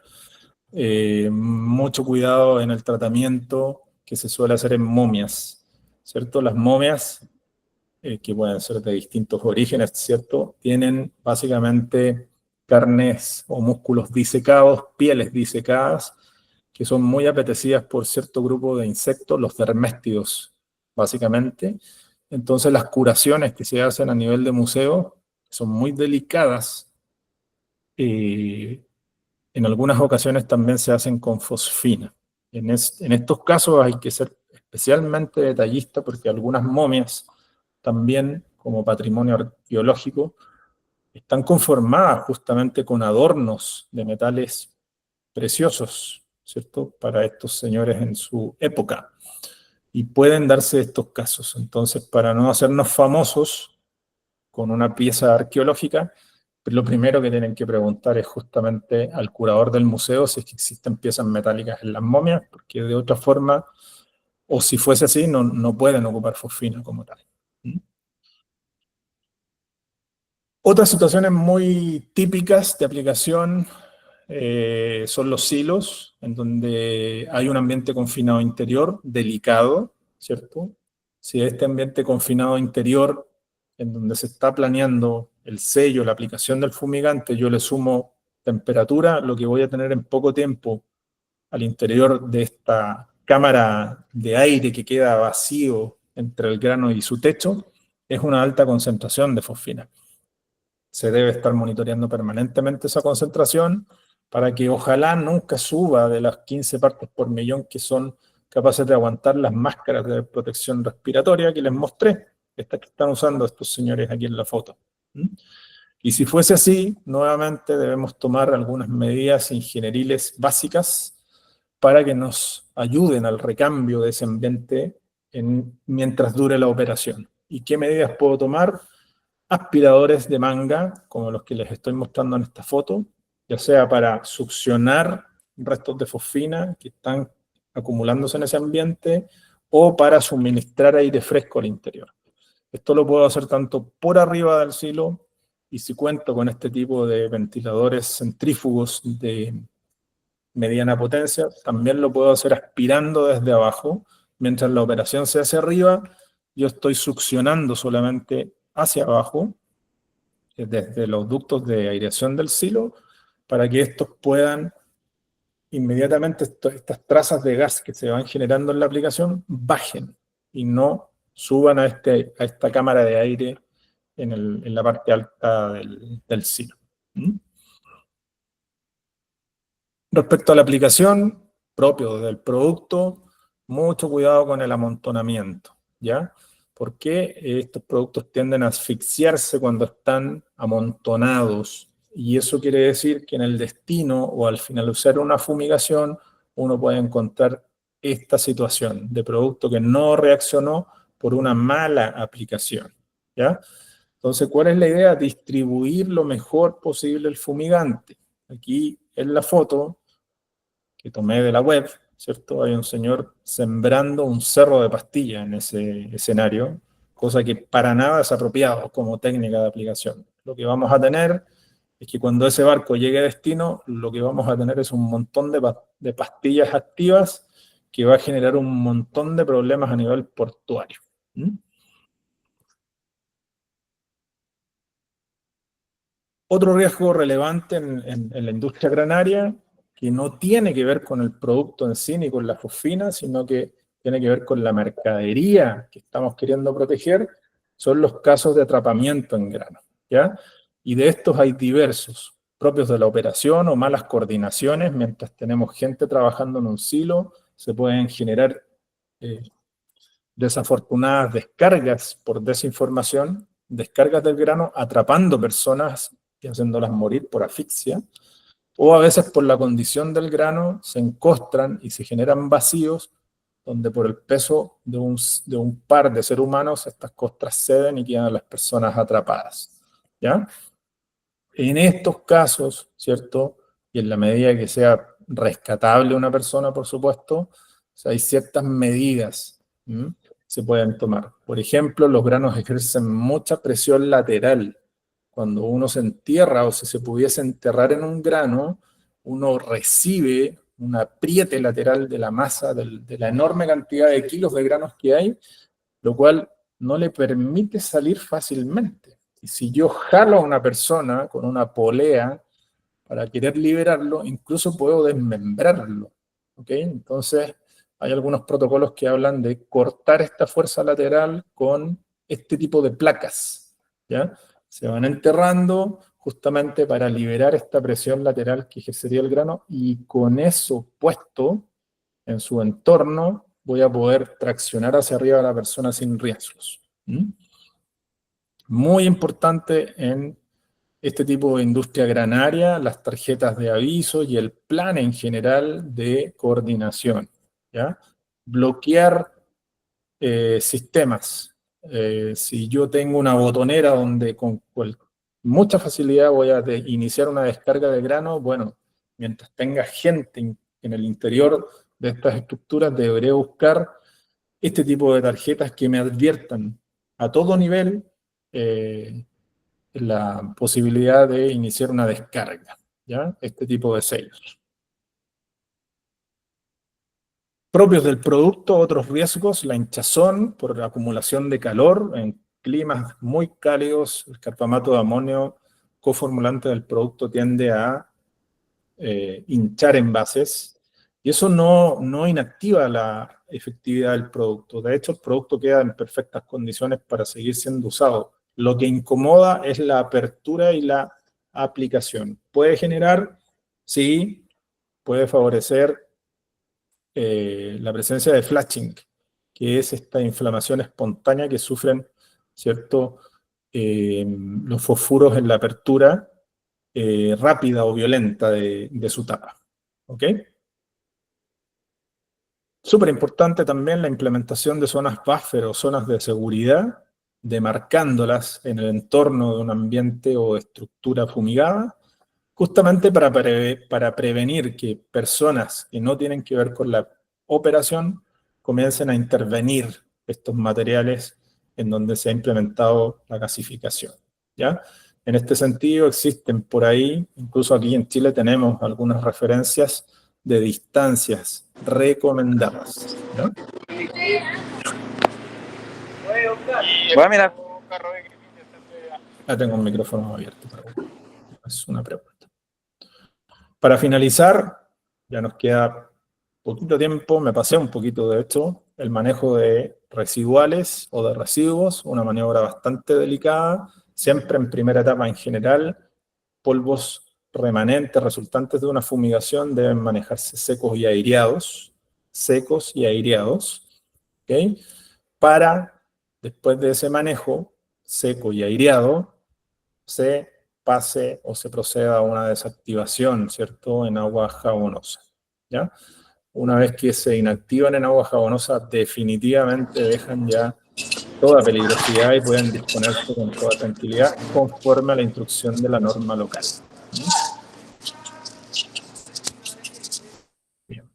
mucho cuidado en el tratamiento que se suele hacer en momias, ¿cierto? Las momias, que pueden ser de distintos orígenes, ¿cierto? Tienen básicamente carnes o músculos disecados, pieles disecadas, que son muy apetecidas por cierto grupo de insectos, los derméstidos, básicamente. Entonces las curaciones que se hacen a nivel de museo son muy delicadas. En algunas ocasiones también se hacen con fosfina. En estos casos hay que ser especialmente detallista porque algunas momias también, como patrimonio arqueológico, están conformadas justamente con adornos de metales preciosos, ¿cierto? Para estos señores en su época. Y pueden darse estos casos. Entonces, para no hacernos famosos con una pieza arqueológica, lo primero que tienen que preguntar es justamente al curador del museo si es que existen piezas metálicas en las momias, porque de otra forma, o si fuese así, no pueden ocupar fosfina como tal. Otras situaciones muy típicas de aplicación son los silos, en donde hay un ambiente confinado interior delicado, ¿cierto? Si este ambiente confinado interior, en donde se está planeando el sello, la aplicación del fumigante, yo le sumo temperatura, lo que voy a tener en poco tiempo al interior de esta cámara de aire que queda vacío entre el grano y su techo, es una alta concentración de fosfina. Se debe estar monitoreando permanentemente esa concentración para que ojalá nunca suba de las 15 partes por millón que son capaces de aguantar las máscaras de protección respiratoria que les mostré, estas que están usando estos señores aquí en la foto. Y si fuese así, nuevamente debemos tomar algunas medidas ingenieriles básicas para que nos ayuden al recambio de ese ambiente mientras dure la operación. ¿Y qué medidas puedo tomar? Aspiradores de manga, como los que les estoy mostrando en esta foto, ya sea para succionar restos de fosfina que están acumulándose en ese ambiente, o para suministrar aire fresco al interior. Esto lo puedo hacer tanto por arriba del silo, y si cuento con este tipo de ventiladores centrífugos de mediana potencia, también lo puedo hacer aspirando desde abajo. Mientras la operación se hace arriba, yo estoy succionando solamente hacia abajo, desde los ductos de aireación del silo, para que estos puedan inmediatamente, estas trazas de gas que se van generando en la aplicación, bajen y no suban a esta cámara de aire en la parte alta del silo. Respecto a la aplicación propio del producto, mucho cuidado con el amontonamiento, ¿ya? Porque estos productos tienden a asfixiarse cuando están amontonados, y eso quiere decir que en el destino o al finalizar una fumigación uno puede encontrar esta situación de producto que no reaccionó por una mala aplicación, ¿ya? Entonces, ¿cuál es la idea? Distribuir lo mejor posible el fumigante. Aquí en la foto que tomé de la web, ¿cierto? Hay un señor sembrando un cerro de pastillas en ese escenario, cosa que para nada es apropiado como técnica de aplicación. Lo que vamos a tener es que cuando ese barco llegue a destino, lo que vamos a tener es un montón de pastillas activas que va a generar un montón de problemas a nivel portuario. Otro riesgo relevante en la industria granaria, que no tiene que ver con el producto en sí ni con la fosfina, sino que tiene que ver con la mercadería que estamos queriendo proteger, son los casos de atrapamiento en grano, ¿ya? Y de estos hay diversos, propios de la operación o malas coordinaciones. Mientras tenemos gente trabajando en un silo, se pueden generar desafortunadas descargas por desinformación, descargas del grano atrapando personas y haciéndolas morir por asfixia, o a veces por la condición del grano se encostran y se generan vacíos donde por el peso de un par de seres humanos estas costras ceden y quedan las personas atrapadas, ¿ya? En estos casos, ¿cierto? Y en la medida que sea rescatable una persona, por supuesto, o sea, hay ciertas medidas que se pueden tomar. Por ejemplo, los granos ejercen mucha presión lateral. Cuando uno se entierra o si se pudiese enterrar en un grano, uno recibe un apriete lateral de la masa, de la enorme cantidad de kilos de granos que hay, lo cual no le permite salir fácilmente. Y si yo jalo a una persona con una polea para querer liberarlo, incluso puedo desmembrarlo, ¿ok? Entonces, hay algunos protocolos que hablan de cortar esta fuerza lateral con este tipo de placas, ¿ya? Se van enterrando justamente para liberar esta presión lateral que ejercería el grano, y con eso puesto en su entorno voy a poder traccionar hacia arriba a la persona sin riesgos. Muy importante en este tipo de industria granaria, las tarjetas de aviso y el plan en general de coordinación, ¿ya? Bloquear sistemas. Si yo tengo una botonera donde con mucha facilidad voy a iniciar una descarga de grano, bueno, mientras tenga gente en el interior de estas estructuras, deberé buscar este tipo de tarjetas que me adviertan a todo nivel la posibilidad de iniciar una descarga, ¿ya? Este tipo de sellos. Propios del producto, otros riesgos: la hinchazón por la acumulación de calor. En climas muy cálidos, el carbamato de amonio, coformulante del producto, tiende a hinchar envases, y eso no inactiva la efectividad del producto. De hecho, el producto queda en perfectas condiciones para seguir siendo usado. Lo que incomoda es la apertura y la aplicación. Puede generar, sí, puede favorecer la presencia de flashing, que es esta inflamación espontánea que sufren, ¿cierto?, los fosfuros en la apertura rápida o violenta de su tapa. ¿Ok? Súper importante también la implementación de zonas buffer o zonas de seguridad, demarcándolas en el entorno de un ambiente o estructura fumigada, justamente para prevenir que personas que no tienen que ver con la operación comiencen a intervenir estos materiales en donde se ha implementado la gasificación, ¿ya? En este sentido existen por ahí, incluso aquí en Chile tenemos algunas referencias de distancias recomendadas, ¿no? Voy a mirar. Ya tengo un micrófono abierto. Es una pregunta. Para finalizar, ya nos queda poquito tiempo, me pasé un poquito de hecho, el manejo de residuales o de residuos, una maniobra bastante delicada. Siempre en primera etapa en general, polvos remanentes resultantes de una fumigación deben manejarse secos y aireados, ¿ok? Para, después de ese manejo seco y aireado, se pase o se proceda a una desactivación, ¿cierto?, en agua jabonosa, ¿ya? Una vez que se inactivan en agua jabonosa, definitivamente dejan ya toda peligrosidad y pueden disponerse con toda tranquilidad conforme a la instrucción de la norma local. Bien.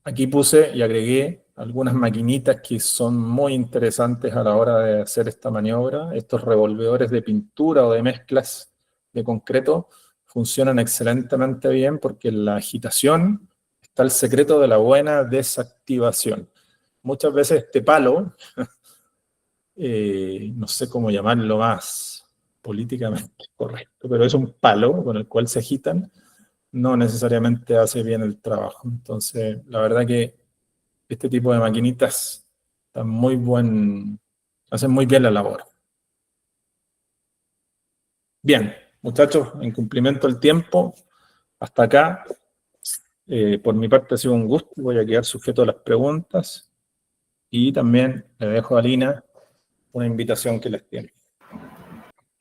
Aquí puse y agregué algunas maquinitas que son muy interesantes a la hora de hacer esta maniobra. Estos revolvedores de pintura o de mezclas de concreto funcionan excelentemente bien porque en la agitación está el secreto de la buena desactivación. Muchas veces este palo, no sé cómo llamarlo más políticamente correcto, pero es un palo con el cual se agitan, no necesariamente hace bien el trabajo. Entonces, la verdad que este tipo de maquinitas hacen muy bien la labor. Bien, muchachos, en cumplimiento del tiempo, hasta acá. Por mi parte ha sido un gusto, voy a quedar sujeto a las preguntas y también le dejo a Lina una invitación que les tiene.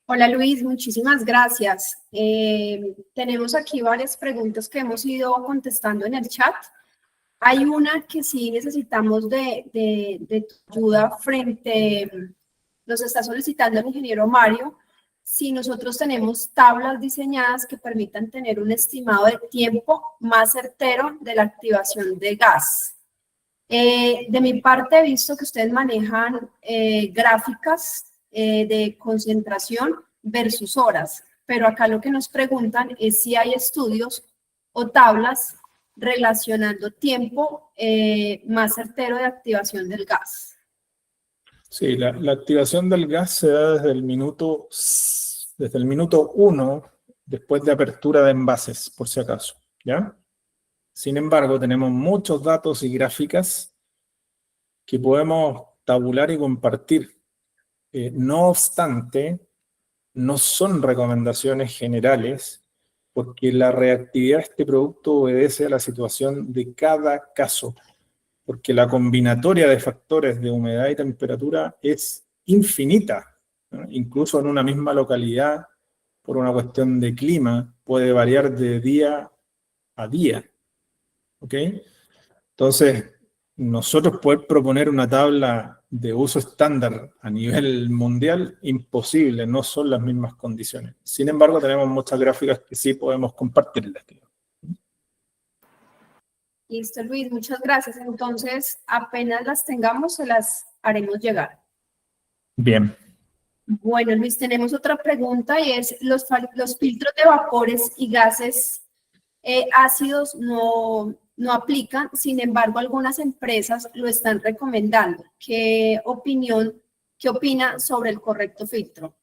Hola Luis, muchísimas gracias. Tenemos aquí varias preguntas que hemos ido contestando en el chat. Hay una que sí necesitamos de tu ayuda nos está solicitando el ingeniero Mario, si nosotros tenemos tablas diseñadas que permitan tener un estimado de tiempo más certero de la activación de gas. De mi parte he visto que ustedes manejan gráficas de concentración versus horas, pero acá lo que nos preguntan es si hay estudios o tablas relacionando tiempo más certero de activación del gas. Sí, la activación del gas se da desde el minuto 1 después de apertura de envases, por si acaso, ¿ya? Sin embargo, tenemos muchos datos y gráficas que podemos tabular y compartir. No obstante, no son recomendaciones generales, porque la reactividad de este producto obedece a la situación de cada caso, porque la combinatoria de factores de humedad y temperatura es infinita, ¿no? Incluso en una misma localidad, por una cuestión de clima, puede variar de día a día, ¿ok? Entonces, nosotros poder proponer una tabla de uso estándar a nivel mundial, imposible, no son las mismas condiciones. Sin embargo, tenemos muchas gráficas que sí podemos compartirlas. Listo, Luis, muchas gracias. Entonces, apenas las tengamos, se las haremos llegar. Bien. Bueno, Luis, tenemos otra pregunta y es, los filtros de vapores y gases ácidos no aplican, sin embargo, algunas empresas lo están recomendando. ¿Qué opina sobre el correcto filtro?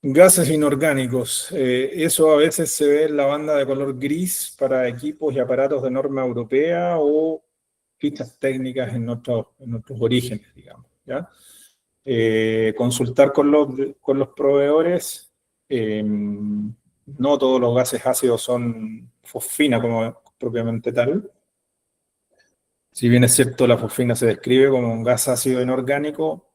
Gases inorgánicos. Eso a veces se ve en la banda de color gris para equipos y aparatos de norma europea o fichas técnicas en otros orígenes, digamos, ¿ya? Consultar con los proveedores. No todos los gases ácidos son fosfina como propiamente tal. Si bien es cierto, la fosfina se describe como un gas ácido inorgánico,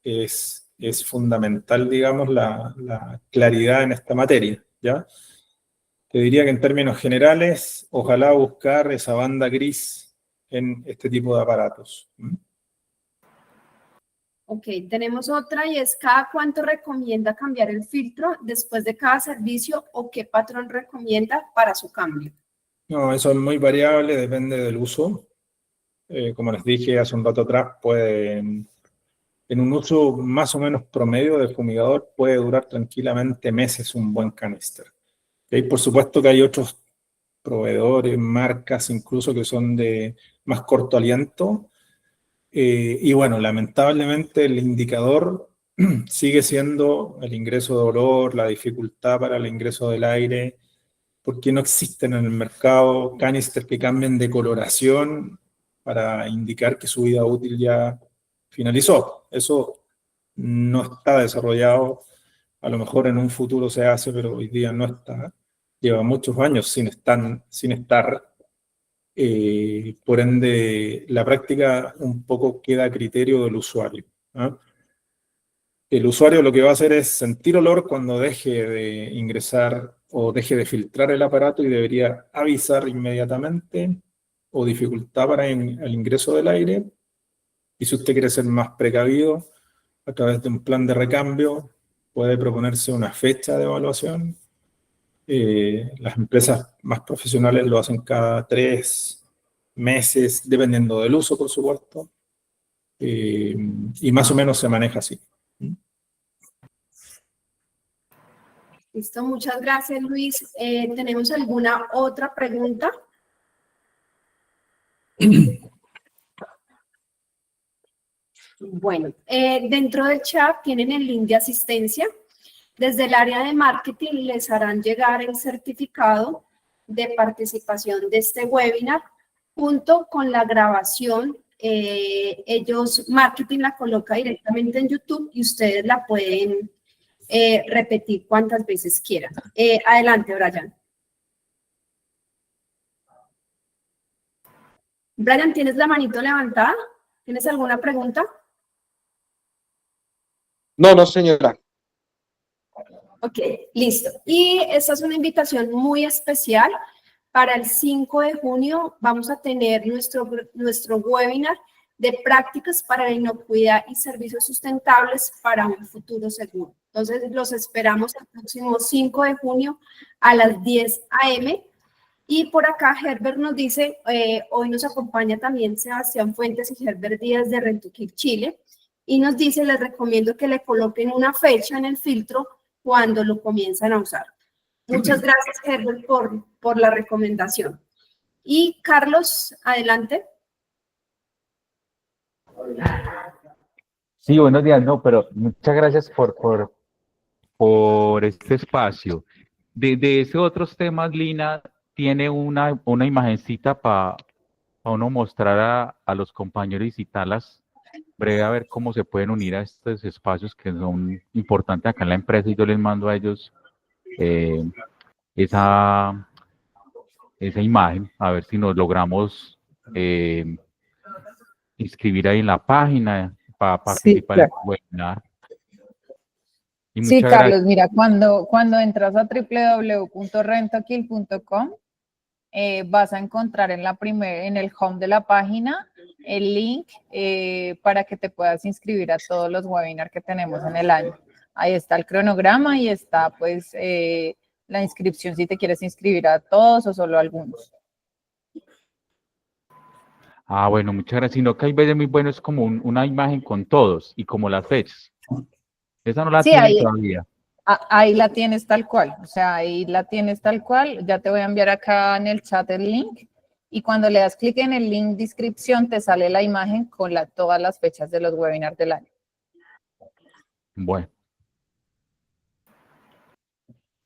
es fundamental, digamos, la claridad en esta materia, ¿ya? Te diría que en términos generales, ojalá buscar esa banda gris en este tipo de aparatos. Ok, tenemos otra y es, ¿cada cuánto recomienda cambiar el filtro después de cada servicio o qué patrón recomienda para su cambio? No, eso es muy variable, depende del uso. Como les dije hace un rato atrás, en un uso más o menos promedio de fumigador puede durar tranquilamente meses un buen canister. ¿Okay? Por supuesto que hay otros proveedores, marcas incluso que son de más corto aliento. Y bueno, lamentablemente el indicador sigue siendo el ingreso de olor, la dificultad para el ingreso del aire, porque no existen en el mercado canisters que cambien de coloración para indicar que su vida útil ya finalizó. Eso no está desarrollado. A lo mejor en un futuro se hace, pero hoy día no está. Lleva muchos años sin estar. Por ende, la práctica un poco queda a criterio del usuario, ¿ah? El usuario lo que va a hacer es sentir olor cuando deje de ingresar o deje de filtrar el aparato y debería avisar inmediatamente o dificultad para el ingreso del aire. Y si usted quiere ser más precavido, a través de un plan de recambio, puede proponerse una fecha de evaluación. Las empresas más profesionales lo hacen cada 3 meses, dependiendo del uso, por supuesto. Y más o menos se maneja así. Listo, muchas gracias, Luis. ¿Tenemos alguna otra pregunta? Bueno, dentro del chat tienen el link de asistencia. Desde el área de marketing les harán llegar el certificado de participación de este webinar junto con la grabación. Ellos, marketing la coloca directamente en YouTube y ustedes la pueden repetir cuantas veces quieran. Adelante, Brian. Brian, ¿tienes la manito levantada? ¿Tienes alguna pregunta? No, señora. Ok, listo. Y esta es una invitación muy especial. Para el 5 de junio vamos a tener nuestro webinar de prácticas para la inocuidad y servicios sustentables para un futuro seguro. Entonces, los esperamos el próximo 5 de junio a las 10 a.m. Y por acá Herbert nos dice, hoy nos acompaña también Sebastián Fuentes y Herbert Díaz de Rentoquil, Chile, y nos dice, les recomiendo que le coloquen una fecha en el filtro cuando lo comienzan a usar. Muchas gracias, Herbert, por la recomendación. Y Carlos, adelante. Sí, buenos días, no, pero muchas gracias por este espacio. De esos otros temas, Lina, tiene una imagencita para uno mostrar a los compañeros y citarlas breve a ver cómo se pueden unir a estos espacios que son importantes acá en la empresa y yo les mando a ellos esa imagen, a ver si nos logramos inscribir ahí en la página para participar en el webinar. Y Sí, muchas Carlos, gracias. mira, cuando entras a www.rentoquil.com, vas a encontrar en el home de la página el link para que te puedas inscribir a todos los webinars que tenemos en el año. Ahí está el cronograma y está pues la inscripción si te quieres inscribir a todos o solo a algunos. Ah, bueno, muchas gracias. Sino que hay veces muy bueno es como una imagen con todos y como las fechas. Esa no la Sí, tienen todavía. Ahí la tienes tal cual, o sea, ahí la tienes tal cual. Ya te voy a enviar acá en el chat el link y cuando le das clic en el link de inscripción te sale la imagen con todas las fechas de los webinars del año. Bueno.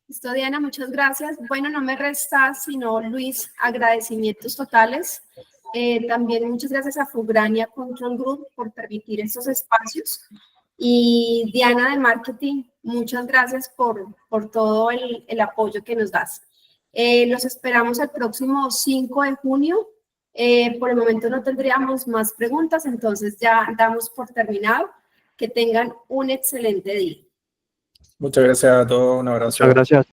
Listo, Diana, muchas gracias. Bueno, no me resta sino, Luis, agradecimientos totales. También muchas gracias a Fugrania Control Group por permitir estos espacios. Y Diana de Marketing, muchas gracias por todo el apoyo que nos das. Los esperamos el próximo 5 de junio. Por el momento no tendríamos más preguntas, entonces ya damos por terminado. Que tengan un excelente día. Muchas gracias a todos, un abrazo. Muchas gracias.